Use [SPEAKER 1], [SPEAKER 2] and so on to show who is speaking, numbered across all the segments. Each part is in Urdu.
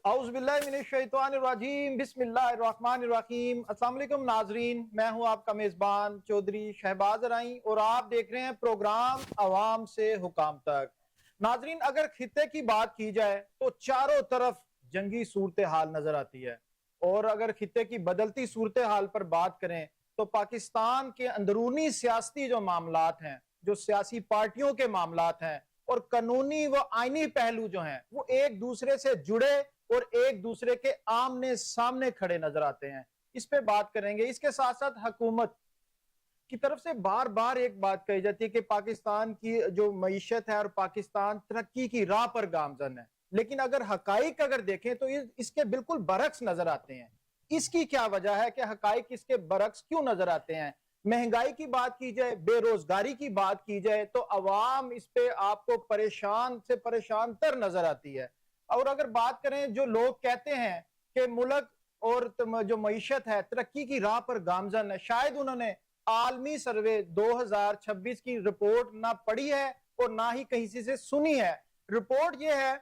[SPEAKER 1] اعوذ باللہ من الشیطان الرجیم بسم اللہ الرحمن الرحیم۔ السلام علیکم ناظرین، میں ہوں آپ کا میزبان چودھری شہباز ارائیں اور آپ دیکھ رہے ہیں پروگرام عوام سے حکام تک۔ ناظرین، اگر خطے کی بات کی جائے تو چاروں طرف جنگی صورتحال نظر آتی ہے، اور اگر خطے کی بدلتی صورتحال پر بات کریں تو پاکستان کے اندرونی سیاسی جو معاملات ہیں، جو سیاسی پارٹیوں کے معاملات ہیں اور قانونی و آئینی پہلو جو ہیں، وہ ایک دوسرے سے جڑے اور ایک دوسرے کے آمنے سامنے کھڑے نظر آتے ہیں۔ اس پہ بات کریں گے۔ اس کے ساتھ ساتھ حکومت کی طرف سے بار بار ایک بات کہی جاتی ہے کہ پاکستان کی جو معیشت ہے اور پاکستان ترقی کی راہ پر گامزن ہے، لیکن اگر حقائق دیکھیں تو اس کے بالکل برعکس نظر آتے ہیں۔ اس کی کیا وجہ ہے کہ حقائق اس کے برعکس کیوں نظر آتے ہیں؟ مہنگائی کی بات کی جائے، بے روزگاری کی بات کی جائے تو عوام اس پہ آپ کو پریشان سے پریشان تر نظر آتی ہے۔ اور اگر بات کریں، جو لوگ کہتے ہیں کہ ملک اور جو معیشت ہے ترقی کی راہ پر گامزن ہے، شاید انہوں نے عالمی سروے 2026 کی رپورٹ نہ پڑھی ہے اور نہ ہی کہیں سے سنی ہے۔ رپورٹ یہ ہے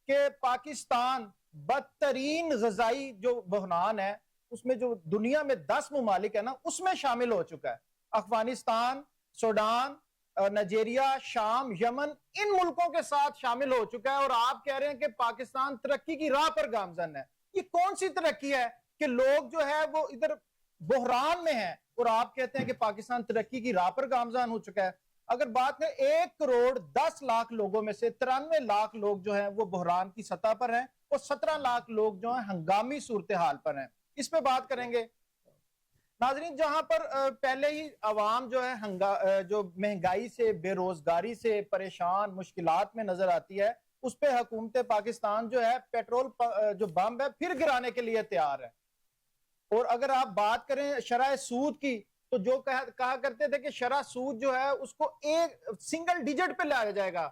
[SPEAKER 1] کہ پاکستان بدترین غذائی جو بحران ہے، اس میں جو دنیا میں 10 ممالک ہے نا، اس میں شامل ہو چکا ہے۔ افغانستان، سوڈان، نائجیریا، شام، یمن، ان ملکوں کے ساتھ شامل ہو چکا ہے، اور آپ کہہ رہے ہیں کہ پاکستان ترقی کی راہ پر گامزن ہے۔ یہ کون سی ترقی ہے کہ لوگ جو ہے وہ ادھر بحران میں ہیں اور آپ کہتے ہیں کہ پاکستان ترقی کی راہ پر گامزن ہو چکا ہے؟ اگر بات ہے 1,10,00,000 لوگوں میں سے 93 لاکھ لوگ جو ہیں وہ بحران کی سطح پر ہیں اور 17 لاکھ لوگ جو ہیں ہنگامی صورتحال پر ہیں۔ اس پہ بات کریں گے ناظرین۔ جہاں پر پہلے ہی عوام جو ہے جو مہنگائی سے، بے روزگاری سے پریشان، مشکلات میں نظر آتی ہے، اس پہ حکومت پاکستان جو ہے پیٹرول جو بم ہے پھر گرانے کے لیے تیار ہے۔ اور اگر آپ بات کریں شرح سود کی تو جو کہا کرتے تھے کہ شرح سود جو ہے اس کو ایک سنگل ڈیجٹ پہ لایا جائے گا،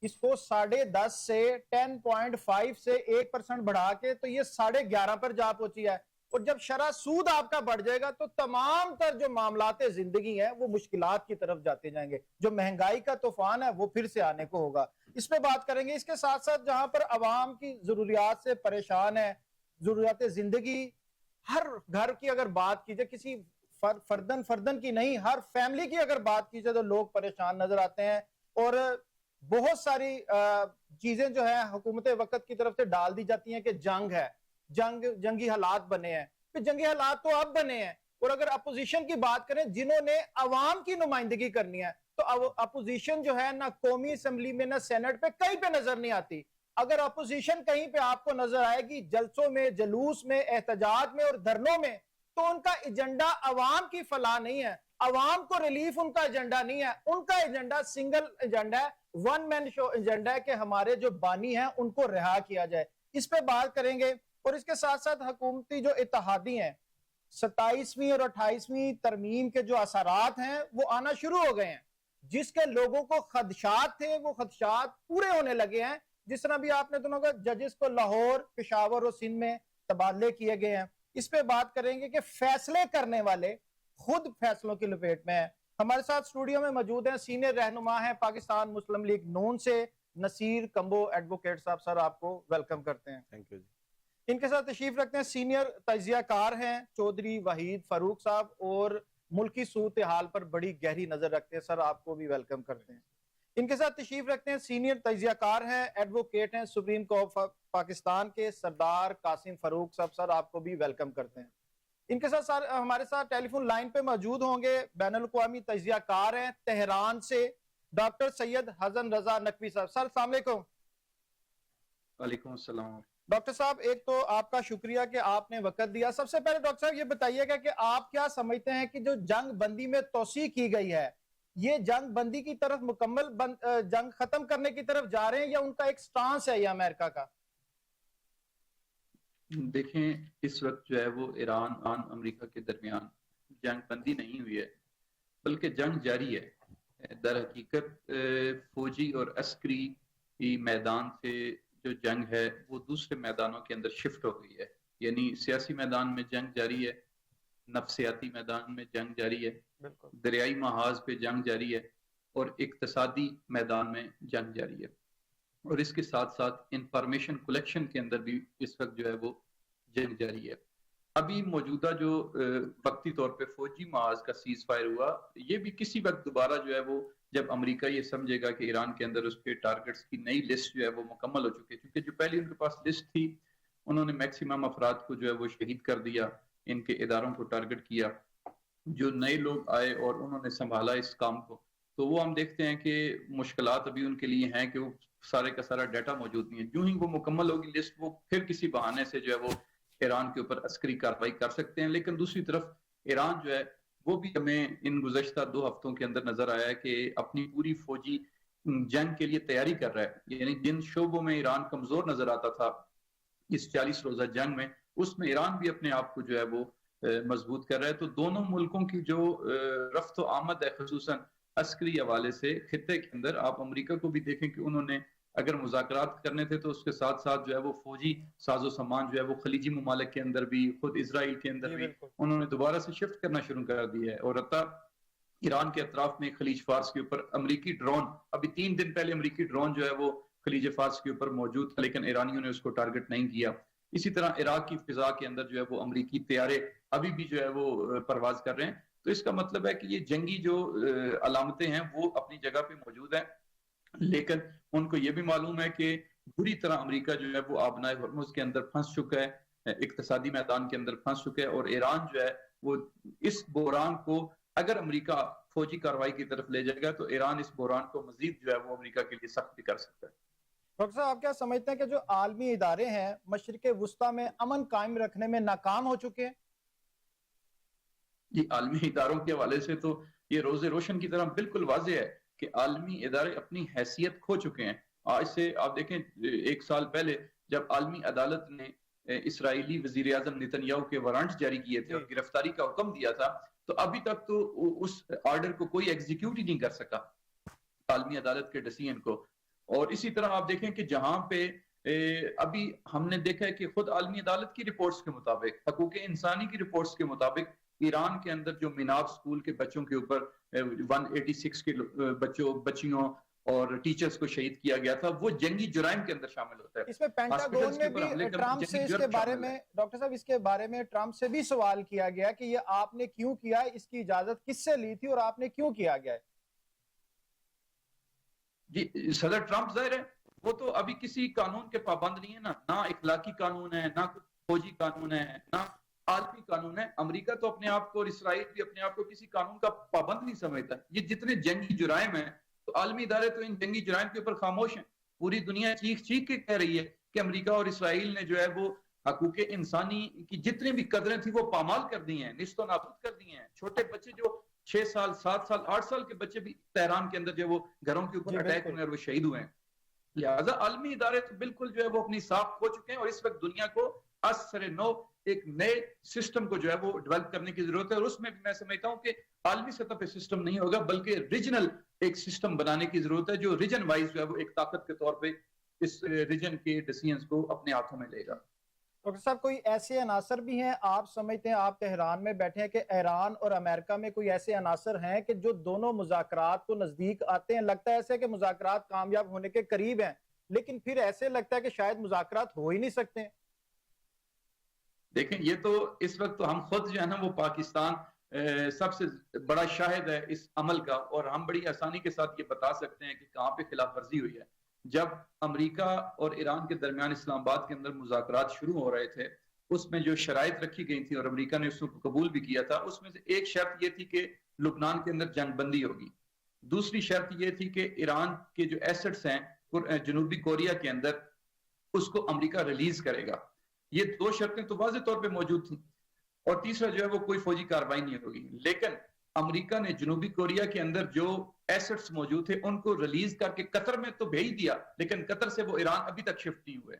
[SPEAKER 1] اس کو 10.5 سے 10.5 سے 1% بڑھا کے تو یہ 11.5 پر جا پہنچی ہے۔ اور جب شرح سود آپ کا بڑھ جائے گا تو تمام تر جو معاملات زندگی ہیں وہ مشکلات کی طرف جاتے جائیں گے، جو مہنگائی کا طوفان ہے وہ پھر سے آنے کو ہوگا۔ اس پہ بات کریں گے۔ اس کے ساتھ ساتھ جہاں پر عوام کی ضروریات سے پریشان ہے، ضروریات زندگی، ہر گھر کی اگر بات کی جائے، کسی فردن کی نہیں، ہر فیملی کی اگر بات کی جائے تو لوگ پریشان نظر آتے ہیں، اور بہت ساری چیزیں جو ہیں حکومت وقت کی طرف سے ڈال دی جاتی ہیں کہ جنگ ہے، جنگی حالات بنے ہیں۔ پھر جنگی حالات تو اب بنے ہیں، اور اگر اپوزیشن کی بات کریں جنہوں نے عوام کی نمائندگی کرنی ہے تو اپوزیشن جو ہے نہ قومی اسمبلی میں نہ سینٹ پہ کہیں پہ نظر نہیں آتی۔ اگر اپوزیشن کہیں پہ آپ کو نظر آئے گی جلسوں میں، جلوس میں، احتجاج میں اور دھرنوں میں، تو ان کا ایجنڈا عوام کی فلاح نہیں ہے، عوام کو ریلیف ان کا ایجنڈا نہیں ہے۔ ان کا ایجنڈا سنگل ایجنڈا ہے، ون مین شو ایجنڈا ہے کہ ہمارے جو بانی ہیں ان کو رہا کیا جائے۔ اس پہ بات کریں گے۔ اور اس کے ساتھ ساتھ حکومتی جو اتحادی ہیں، 27ویں اور 28ویں ترمیم کے جو اثرات ہیں وہ آنا شروع ہو گئے ہیں۔ جس کے لوگوں کو خدشات تھے وہ خدشات پورے ہونے لگے ہیں۔ جس طرح بھی آپ نے سنا ہوگا ججز کو لاہور، پشاور اور سندھ میں تبادلے کیے گئے ہیں۔ اس پہ بات کریں گے کہ فیصلے کرنے والے خود فیصلوں کی لپیٹ میں ہیں۔ ہمارے ساتھ اسٹوڈیو میں موجود ہیں، سینئر رہنما ہیں پاکستان مسلم لیگ نون سے نصیر کمبو ایڈوکیٹ صاحب۔ سر آپ کو ویلکم کرتے ہیں۔
[SPEAKER 2] تھینک یو جی۔
[SPEAKER 1] ان کے ساتھ تشریف رکھتے ہیں سینئر تجزیہ کار ہیں چودھری وحید فاروق صاحب، اور ملکی صورتحال پر بڑی گہری نظر رکھتے ہیں۔ سر آپ کو بھی ویلکم کرتے ہیں۔ ان کے ساتھ تشریف رکھتے ہیں سینئر تجزیہ کار ہیں، ایڈوکیٹ ہیں، سپریم کورٹ آف پاکستان کے سردار قاسم فاروق صاحب۔ سر آپ کو بھی ویلکم کرتے ہیں۔ ان کے ساتھ ہمارے ساتھ ٹیلی فون لائن پہ موجود ہوں گے بین الاقوامی تجزیہ کار ہیں تہران سے ڈاکٹر سید حسن رضا نقوی صاحب۔ سر السلام علیکم۔
[SPEAKER 3] وعلیکم السلام۔
[SPEAKER 1] ڈاکٹر صاحب، ایک تو آپ کا شکریہ کہ آپ نے وقت دیا۔ سب سے پہلے ڈاکٹر صاحب یہ بتائیے گا کہ آپ کیا سمجھتے ہیں کہ جو جنگ بندی میں توسیع کی گئی ہے، یہ جنگ بندی کی طرف مکمل جنگ ختم کرنے کی طرف جا رہے ہیں یا ان کا ایک سٹانس ہے یہ امریکہ کا؟
[SPEAKER 3] دیکھیں، اس وقت جو ہے وہ ایران اور امریکہ کے درمیان جنگ بندی نہیں ہوئی ہے، بلکہ جنگ جاری ہے۔ در حقیقت فوجی اور عسکری میدان سے جو جنگ ہے وہ دوسرے میدانوں کے اندر شفٹ ہو گئی ہے، یعنی سیاسی میدان میں جنگ جاری ہے، نفسیاتی میدان میں جنگ جاری ہے، دریائی محاذ پہ جنگ جاری ہے، اور اقتصادی میدان میں جنگ جاری ہے۔ اور اس کے ساتھ ساتھ انفارمیشن کلیکشن کے اندر بھی اس وقت جو ہے وہ جنگ جاری ہے. ابھی موجودہ جو وقتی طور پہ فوجی محاذ کا سیز فائر ہوا، یہ بھی کسی وقت دوبارہ جو ہے وہ جب امریکہ یہ سمجھے گا کہ ایران کے اندر اس کے ٹارگٹس کی نئی لسٹ جو ہے وہ مکمل ہو چکی ہے، کیونکہ جو پہلی ان کے پاس لسٹ تھی انہوں نے میکسیمم افراد کو جو ہے وہ شہید کر دیا، ان کے اداروں کو ٹارگٹ کیا. جو نئے لوگ آئے اور انہوں نے سنبھالا اس کام کو، تو وہ ہم دیکھتے ہیں کہ مشکلات ابھی ان کے لیے ہیں کہ وہ سارے کا سارا ڈیٹا موجود نہیں ہے. جو ہی وہ مکمل ہوگی لسٹ، وہ پھر کسی بہانے سے جو ہے وہ ایران کے اوپر عسکری کارروائی کر سکتے ہیں. لیکن دوسری طرف ایران جو ہے وہ بھی ہمیں ان گزشتہ 2 ہفتوں کے اندر نظر آیا ہے کہ اپنی پوری فوجی جنگ کے لیے تیاری کر رہا ہے. یعنی جن شعبوں میں ایران کمزور نظر آتا تھا اس 40 روزہ جنگ میں، اس میں ایران بھی اپنے آپ کو جو ہے وہ مضبوط کر رہا ہے. تو دونوں ملکوں کی جو رفت و آمد ہے خصوصاً عسکری حوالے سے خطے کے اندر، آپ امریکہ کو بھی دیکھیں کہ انہوں نے اگر مذاکرات کرنے تھے تو اس کے ساتھ ساتھ جو ہے وہ فوجی ساز و سامان جو ہے وہ خلیجی ممالک کے اندر بھی، خود اسرائیل کے اندر بھی انہوں نے دوبارہ سے شفٹ کرنا شروع کر دیا ہے. اور حتیٰ ایران کے اطراف میں خلیج فارس کے اوپر امریکی ڈرون، ابھی 3 دن پہلے امریکی ڈرون جو ہے وہ خلیج فارس کے اوپر موجود تھا، لیکن ایرانیوں نے اس کو ٹارگٹ نہیں کیا. اسی طرح عراق کی فضا کے اندر جو ہے وہ امریکی طیارے ابھی بھی جو ہے وہ پرواز کر رہے ہیں. تو اس کا مطلب ہے کہ یہ جنگی جو علامتیں ہیں وہ اپنی جگہ پہ موجود ہیں، لیکن ان کو یہ بھی معلوم ہے کہ بری طرح امریکہ جو ہے وہ آبنائے ہرمز کے اندر پھنس چکا ہے، اقتصادی میدان کے اندر پھنس چکا ہے. اور ایران جو ہے وہ اس بحران کو اگر امریکہ فوجی کارروائی کی طرف لے جائے گا تو ایران اس بحران کو مزید جو ہے وہ امریکہ کے لیے سخت بھی کر سکتا ہے.
[SPEAKER 1] ڈاکٹر صاحب، آپ کیا سمجھتے ہیں کہ جو عالمی ادارے ہیں مشرق وسطیٰ میں امن قائم رکھنے میں ناکام ہو چکے ہیں؟
[SPEAKER 3] جی، عالمی اداروں کے حوالے سے تو یہ روز روشن کی طرح بالکل واضح ہے کہ عالمی ادارے اپنی حیثیت کھو چکے ہیں. آج سے آپ دیکھیں 1 سال پہلے جب عالمی عدالت نے اسرائیلی وزیر اعظم نیتن یاہو کے وارنٹ جاری کیے تھے اور گرفتاری کا حکم دیا تھا، تو ابھی تک تو اس آرڈر کو کوئی ایگزیکیوٹ ہی نہیں کر سکا عالمی عدالت کے ڈیسیژن کو. اور اسی طرح آپ دیکھیں کہ جہاں پہ ابھی ہم نے دیکھا ہے کہ خود عالمی عدالت کی رپورٹس کے مطابق، حقوق انسانی کی رپورٹس کے مطابق، ایران کے اندر جو میناب سکول کے بچوں کے اوپر 186 کے بچیوں اور ٹیچرز کو شہید کیا گیا تھا، وہ جنگی جرائم کے اندر شامل ہوتا ہے.
[SPEAKER 1] اس میں پینٹاگون میں بھی ٹرمپ سے اس کے بارے میں ڈاکٹر صاحب اس کے بارے میں ٹرمپ سے بھی سوال کیا گیا کہ یہ آپ نے کیوں کیا، اس کی اجازت کس سے لی تھی اور آپ نے کیوں کیا گیا ہے؟
[SPEAKER 3] جی، صدر ٹرمپ ظاہر ہے وہ تو ابھی کسی قانون کے پابند نہیں ہے، نہ اخلاقی قانون ہے، نہ فوجی قانون ہے، نہ عالمی قانون ہے. امریکہ تو اپنے آپ کو اور اسرائیل بھی اپنے آپ کو کسی قانون کا پابند نہیں سمجھتا. یہ جتنے جنگی جرائم ہیں تو عالمی ادارے تو ان جنگی جرائم کے اوپر خاموش ہیں. پوری دنیا چیخ چیخ کے کہہ رہی ہے کہ امریکہ اور اسرائیل نے جو ہے وہ حقوق انسانی کی جتنی بھی قدریں تھیں وہ پامال کر دی ہیں، نیست و نابود کر دی ہیں. چھوٹے بچے جو 6 سال 7 سال 8 سال کے بچے بھی تہران کے اندر جو وہ گھروں کے اوپر اٹیک ہوئے اور وہ شہید ہوئے ہیں. لہٰذا عالمی ادارے تو بالکل جو ہے وہ اپنی ساکھ کھو چکے ہیں اور اس وقت دنیا کو اثر نو ایک نئے سسٹم کو جو ہے وہ ڈیولپ کرنے کی ضرورت ہے. اور اس میں بھی میں سمجھتا ہوں کہ عالمی سطح پہ سسٹم نہیں ہوگا بلکہ ریجنل ایک سسٹم بنانے کی ضرورت ہے جو ریجن وائز جو ہے وہ ایک طاقت کے طور پہ اس ریجن کے ڈیسیژنز کو اپنے ہاتھوں میں لے گا.
[SPEAKER 1] ڈاکٹر صاحب، کوئی ایسے عناصر بھی ہیں آپ سمجھتے ہیں، آپ تہران میں بیٹھے ہیں، کہ ایران اور امریکہ میں کوئی ایسے عناصر ہیں کہ جو دونوں مذاکرات کو نزدیک آتے ہیں؟ لگتا ہے ایسے کہ مذاکرات کامیاب ہونے کے قریب ہیں، لیکن پھر ایسے لگتا ہے کہ شاید مذاکرات ہو ہی نہیں سکتے ہیں.
[SPEAKER 3] دیکھیں، یہ تو اس وقت تو ہم خود جو ہے نا وہ پاکستان سب سے بڑا شاہد ہے اس عمل کا، اور ہم بڑی آسانی کے ساتھ یہ بتا سکتے ہیں کہ کہاں پہ خلاف ورزی ہوئی ہے. جب امریکہ اور ایران کے درمیان اسلام آباد کے اندر مذاکرات شروع ہو رہے تھے، اس میں جو شرائط رکھی گئی تھی اور امریکہ نے اس کو قبول بھی کیا تھا، اس میں سے ایک شرط یہ تھی کہ لبنان کے اندر جنگ بندی ہوگی. دوسری شرط یہ تھی کہ ایران کے جو ایسٹس ہیں جنوبی کوریا کے اندر اس کو امریکہ ریلیز کرے گا. یہ 2 شرطیں تو واضح طور پہ موجود تھیں. اور تیسرا جو ہے وہ کوئی فوجی کارروائی نہیں ہوگی. لیکن امریکہ نے جنوبی کوریا کے اندر جو ایسٹس موجود تھے ان کو ریلیز کر کے قطر میں تو بھیج دیا، لیکن قطر سے وہ ایران ابھی تک شفٹ نہیں ہوئے.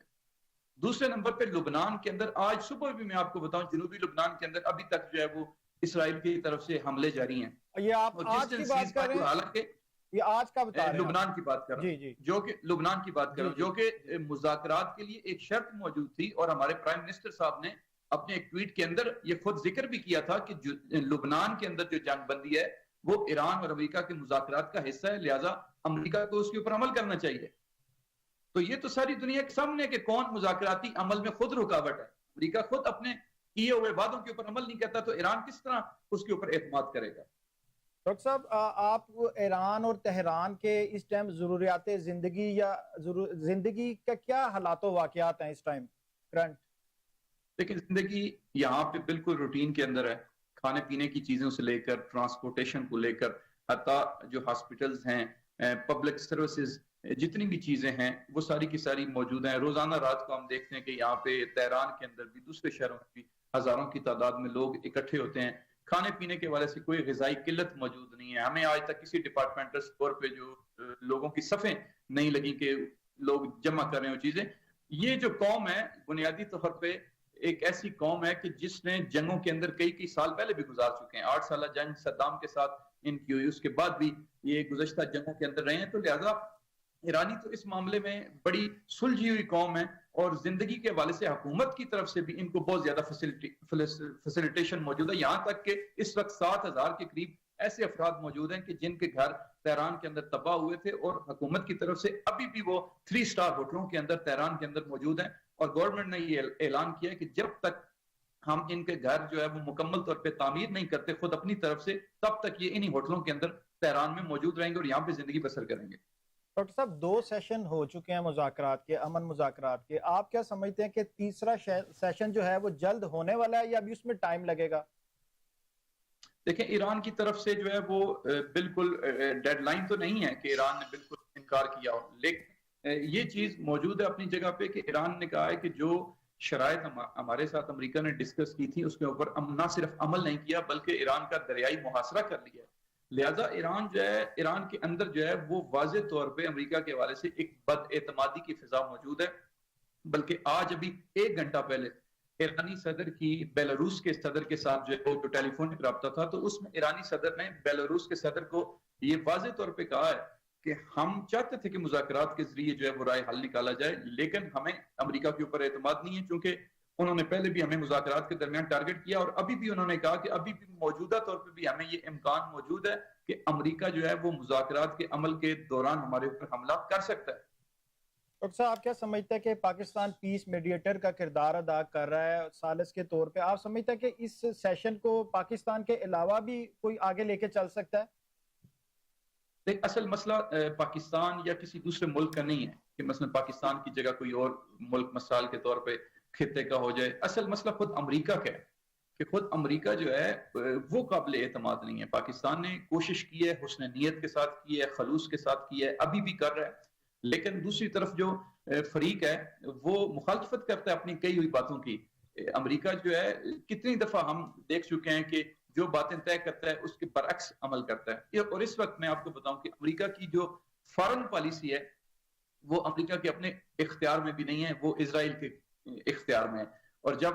[SPEAKER 3] دوسرے نمبر پہ لبنان کے اندر آج صبح بھی میں آپ کو بتاؤں جنوبی لبنان کے اندر ابھی تک جو ہے وہ اسرائیل کی طرف سے حملے جاری ہیں.
[SPEAKER 1] یہ آپ آج کی بات کر رہے ہیں؟
[SPEAKER 3] حالانکہ
[SPEAKER 1] یہ آج کا بتا رہے ہیں؟
[SPEAKER 3] لبنان کی بات کر رہا ہوں، جو کہ لبنان کی بات کر رہا ہوں، جو کہ مذاکرات کے لیے ایک شرط موجود تھی. اور ہمارے پرائم منسٹر صاحب نے اپنے ایک ٹویٹ کے اندر یہ خود ذکر بھی کیا تھا کہ لبنان کے اندر جو جنگ بندی ہے وہ ایران اور امریکہ کے مذاکرات کا حصہ ہے، لہٰذا امریکہ کو اس کے اوپر عمل کرنا چاہیے. تو یہ تو ساری دنیا کے سامنے ہے کہ کون مذاکراتی عمل میں خود رکاوٹ ہے. امریکہ خود اپنے کیے ہوئے وعدوں کے اوپر عمل نہیں کرتا تو ایران کس طرح اس کے اوپر اعتماد کرے گا؟
[SPEAKER 1] ڈاکٹر صاحب آپ ایران اور تہران کے اس ٹائم ضروریات زندگی یا زندگی کا کیا حالات و واقعات ہیں اس ٹائم کرنٹ؟
[SPEAKER 3] لیکن زندگی یہاں پہ بالکل روٹین کے اندر ہے. کھانے پینے کی چیزوں سے لے کر ٹرانسپورٹیشن کو لے کر حتیٰ جو ہاسپٹلز ہیں، پبلک سروسز، جتنی بھی چیزیں ہیں وہ ساری کی ساری موجود ہیں. روزانہ رات کو ہم دیکھتے ہیں کہ یہاں پہ تہران کے اندر بھی دوسرے شہروں میں بھی ہزاروں کی تعداد میں لوگ اکٹھے ہوتے ہیں. کھانے پینے کے حوالے سے کوئی غذائی قلت موجود نہیں ہے. ہمیں آج تک کسی ڈپارٹمنٹل اسٹور پہ جو لوگوں کی صفیں نہیں لگی کہ لوگ جمع کر رہے ہیں چیزیں. یہ جو قوم ہے بنیادی طور پہ ایک ایسی قوم ہے کہ جس نے جنگوں کے اندر کئی سال پہلے بھی گزار چکے ہیں. 8 سالہ جنگ صدام کے ساتھ ان کی ہوئی، اس کے بعد بھی یہ گزشتہ جنگوں کے اندر رہے ہیں. تو لہذا ایرانی تو اس معاملے میں بڑی سلجھی ہوئی قوم ہے، اور زندگی کے حوالے سے حکومت کی طرف سے بھی ان کو بہت زیادہ فیسیلیٹیشن موجود ہے. یہاں تک کہ اس وقت 7,000 کے قریب ایسے افراد موجود ہیں کہ جن کے گھر تہران کے اندر تباہ ہوئے تھے، اور حکومت کی طرف سے ابھی بھی وہ 3 سٹار ہوٹلوں کے اندر تہران کے اندر موجود ہیں. اور گورنمنٹ نے یہ اعلان کیا کہ جب تک ہم ان کے گھر جو ہے وہ مکمل طور پہ تعمیر نہیں کرتے خود اپنی طرف سے، تب تک یہ انہی ہوٹلوں کے اندر تہران میں موجود رہیں گے اور یہاں پہ زندگی بسر کریں گے.
[SPEAKER 1] ڈاکٹر صاحب 2 سیشن ہو چکے ہیں مذاکرات کے، امن مذاکرات کے. آپ کیا سمجھتے ہیں کہ تیسرا سیشن جو ہے وہ جلد ہونے والا ہے یا ابھی اس میں ٹائم لگے گا؟
[SPEAKER 3] دیکھیں ایران کی طرف سے جو ہے وہ بالکل ڈیڈ لائن تو نہیں ہے کہ ایران نے بالکل انکار کیا ہو، لیکن یہ چیز موجود ہے اپنی جگہ پہ کہ ایران نے کہا ہے کہ جو شرائط ہمارے ساتھ امریکہ نے ڈسکس کی تھی اس کے اوپر نہ صرف عمل نہیں کیا بلکہ ایران کا دریائی محاصرہ کر لیا ہے. لہٰذا ایران جو ہے، ایران کے اندر جو ہے وہ واضح طور پہ امریکہ کے حوالے سے ایک بد اعتمادی کی فضا موجود ہے. بلکہ آج ابھی 1 گھنٹہ پہلے ایرانی صدر کی بیلاروس کے صدر کے ساتھ جو ٹیلی فونک رابطہ تھا، تو اس میں ایرانی صدر نے بیلاروس کے صدر کو یہ واضح طور پہ کہا ہے کہ ہم چاہتے تھے کہ مذاکرات کے ذریعے جو ہے وہ رائے حل نکالا جائے، لیکن ہمیں امریکہ کے اوپر اعتماد نہیں ہے، چونکہ انہوں نے پہلے بھی ہمیں مذاکرات کے درمیان ٹارگٹ کیا، اور ابھی بھی انہوں نے کہا کہ ابھی بھی موجودہ طور پہ بھی ہمیں یہ امکان موجود ہے کہ امریکہ جو ہے وہ مذاکرات کے عمل کے دوران ہمارے اوپر حملہ کر سکتا ہے.
[SPEAKER 1] ڈاکٹر صاحب آپ کیا سمجھتے ہیں کہ پاکستان پیس میڈیٹر کا کردار ادا کر رہا ہے ثالث کے طور پہ؟ آپ سمجھتے ہیں کہ اس سیشن کو پاکستان کے علاوہ بھی کوئی آگے لے کے چل سکتا ہے؟
[SPEAKER 3] ایک اصل مسئلہ پاکستان یا کسی دوسرے ملک کا نہیں ہے کہ مثلا پاکستان کی جگہ کوئی اور ملک مثال کے طور پہ خطے کا ہو جائے. اصل مسئلہ خود امریکہ کا ہے کہ خود امریکہ جو ہے وہ قابل اعتماد نہیں ہے. پاکستان نے کوشش کی ہے، حسن نیت کے ساتھ کی ہے، خلوص کے ساتھ کی ہے، ابھی بھی کر رہا ہے، لیکن دوسری طرف جو فریق ہے وہ مخالفت کرتا ہے اپنی کئی ہوئی باتوں کی. امریکہ جو ہے کتنی دفعہ ہم دیکھ چکے ہیں کہ جو باتیں طے کرتا ہے اس کے برعکس عمل کرتا ہے. اور اس وقت میں آپ کو بتاؤں کہ امریکہ کی جو فارن پالیسی ہے وہ امریکہ کے اپنے اختیار میں بھی نہیں ہے، وہ اسرائیل کے اختیار میں ہے. اور جب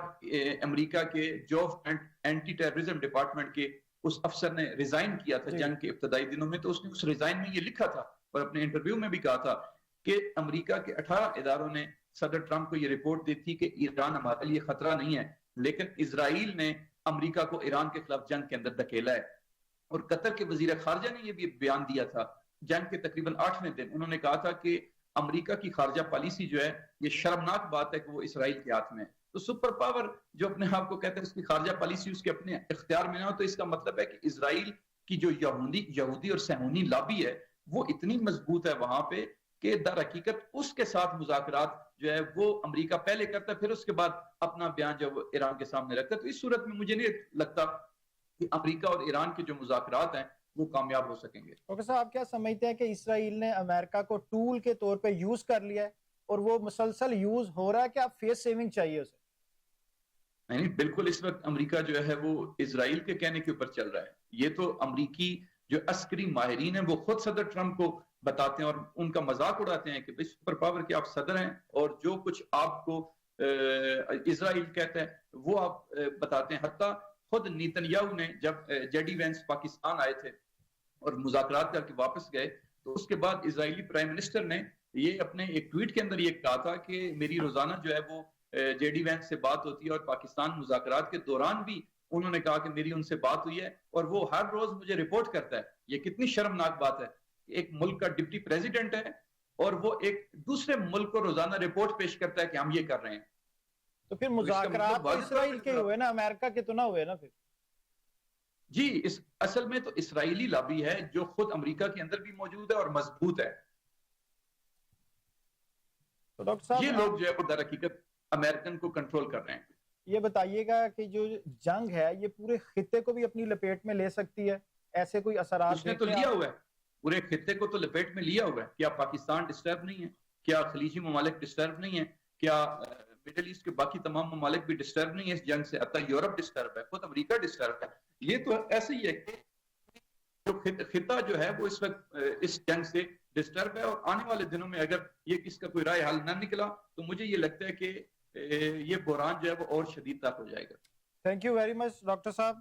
[SPEAKER 3] امریکہ کے جوب اینٹی ٹیررزم ڈپارٹمنٹ کے اس افسر نے ریزائن کیا تھا جنگ کے ابتدائی دنوں میں، تو اس نے اس ریزائن میں یہ لکھا تھا اور اپنے انٹرویو میں بھی کہا تھا کہ امریکہ کے 18 اداروں نے صدر ٹرمپ کو یہ رپورٹ دی تھی کہ ایران ہمارے لیے خطرہ نہیں ہے، لیکن اسرائیل نے امریکہ کو ایران کے خلاف جنگ کے اندر دھکیلا ہے. اور قطر کے وزیر خارجہ نے یہ بھی بیان دیا تھا جنگ کے تقریباً 8ویں دن. انہوں نے کہا تھا کہ امریکہ کی خارجہ پالیسی جو ہے یہ شرمناک بات ہے کہ وہ اسرائیل کے ہاتھ میں ہے. تو سپر پاور جو اپنے آپ کو کہتے ہیں اس کی خارجہ پالیسی اس کے اپنے اختیار میں نہ ہو، تو اس کا مطلب ہے کہ اسرائیل کی جو یہودی اور صہیونی لابی ہے وہ اتنی مضبوط ہے وہاں پہ کہ در حقیقت اس کے ساتھ مذاکرات جو ہے وہ امریکہ پہلے کرتا ہے، پھر اس کے بعد اپنا بیان جو ایران کے سامنے رکھتا ہے. تو اس صورت میں مجھے نہیں لگتا کہ امریکہ اور ایران کے جو مذاکرات ہیں وہ کامیاب ہو سکیں گے.
[SPEAKER 1] ڈاکٹر صاحب آپ کیا سمجھتے ہیں کہ اسرائیل نے امریکہ کو ٹول کے طور پہ یوز کر لیا ہے اور وہ مسلسل یوز ہو رہا ہے کہ آپ فیس سیونگ چاہیے اسے؟
[SPEAKER 3] نہیں، بالکل اس وقت امریکہ جو ہے وہ اسرائیل کے کہنے کے اوپر چل رہا ہے. یہ تو امریکی جو عسکری ماہرین ہیں وہ خود صدر ٹرمپ کو بتاتے ہیں اور ان کا مذاق اڑاتے ہیں کہ بھئی سپر پاور کے آپ صدر ہیں اور جو کچھ آپ کو اسرائیل کہتا ہے وہ آپ بتاتے ہیں. حتیٰ خود نیتن یاہو نے جب جے ڈی وینس پاکستان آئے تھے اور مذاکرات کر کے واپس گئے تو اس کے بعد اسرائیلی پرائم منسٹر نے یہ اپنے ایک ٹویٹ کے اندر یہ کہا تھا کہ میری روزانہ جو ہے وہ جے ڈی وینس سے بات ہوتی ہے اور پاکستان مذاکرات کے دوران بھی انہوں نے کہا کہ میری ان سے بات ہوئی ہے اور وہ ہر روز مجھے رپورٹ کرتا ہے. یہ کتنی شرمناک بات ہے. ایک ملک کا ڈپٹی پریزیڈنٹ ہے اور وہ ایک دوسرے ملک کو روزانہ رپورٹ پیش کرتا ہے کہ ہم یہ کر رہے ہیں.
[SPEAKER 1] تو پھر
[SPEAKER 3] اس کا
[SPEAKER 1] مذاکرات
[SPEAKER 3] مطلب
[SPEAKER 1] تو
[SPEAKER 3] واضح طور
[SPEAKER 1] اسرائیل
[SPEAKER 3] پہ
[SPEAKER 1] کے ہوئے نا، امریکہ کے تو نہ ہوئے نا پھر.
[SPEAKER 3] جی اصل میں تو اسرائیلی لابی ہے جو خود امریکہ کے اندر بھی موجود ہے اور مضبوط ہے.
[SPEAKER 1] تو ڈاکٹر صاحب
[SPEAKER 3] یہ لوگ جو ہے وہ در حقیقت امریکن کو کنٹرول کر رہے ہیں.
[SPEAKER 1] یہ بتائیے گا کہ جو جنگ ہے یہ پورے خطے کو بھی اپنی لپیٹ میں لے سکتی ہے؟ ایسے کوئی اثرات
[SPEAKER 3] اس نے تو
[SPEAKER 1] دیکھتے ہیں
[SPEAKER 3] لیا
[SPEAKER 1] آپ؟
[SPEAKER 3] ہوا ہے، پورے خطے کو تو لپیٹ میں لیا ہوا ہے. کیا پاکستان ڈسٹرب نہیں ہے؟ کیا خلیجی ممالک ڈسٹرب نہیں ہے؟ کیا مڈل ایسٹ کے باقی تمام ممالک بھی ڈسٹرب نہیں ہے اس جنگ سے؟ حتی یورپ ڈسٹرب ہے، خود امریکہ ڈسٹرب ہے. یہ تو ایسے ہی ہے کہ جو خطہ جو ہے وہ اس وقت اس جنگ سے ڈسٹرب ہے، اور آنے والے دنوں میں اگر یہ اس کا کوئی رائے حل نہ نکلا تو مجھے یہ لگتا ہے کہ یہ بحران جو ہے وہ اور شدید تر ہو جائے گا.
[SPEAKER 1] Thank you very much doctor صاحب.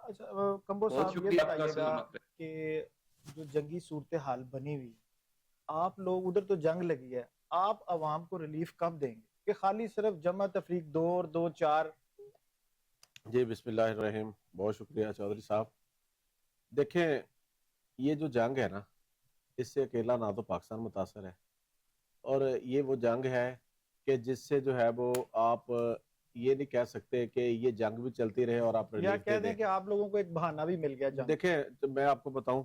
[SPEAKER 1] اچھا کمبو
[SPEAKER 3] بہت
[SPEAKER 1] صاحب یہ
[SPEAKER 3] شکریہ آپ کا.
[SPEAKER 1] بتائیے گا
[SPEAKER 3] سلامت رہے.
[SPEAKER 1] کہ جو جنگی صورتحال بنی ہوئی، آپ لوگ ادھر تو جنگ لگی ہے، آپ عوام کو ریلیف کب دیں گے کہ خالی صرف جمع تفریق 2 اور 2 4؟
[SPEAKER 2] جی بسم اللہ الرحیم. بہت شکریہ چودھری صاحب. دیکھیں یہ جو جنگ ہے نا، اس سے اکیلا نہ تو پاکستان متاثر ہے، اور یہ وہ جنگ ہے کہ جس سے جو ہے وہ آپ یہ نہیں کہہ سکتے کہ یہ جنگ بھی چلتی رہے اور آپ
[SPEAKER 1] یا
[SPEAKER 2] ریلیف
[SPEAKER 1] کہہ
[SPEAKER 2] دے
[SPEAKER 1] دیں
[SPEAKER 2] دیں.
[SPEAKER 1] کہ آپ لوگوں کو ایک بہانہ بھی مل گیا جنگ.
[SPEAKER 2] دیکھیں تو میں آپ کو بتاؤں،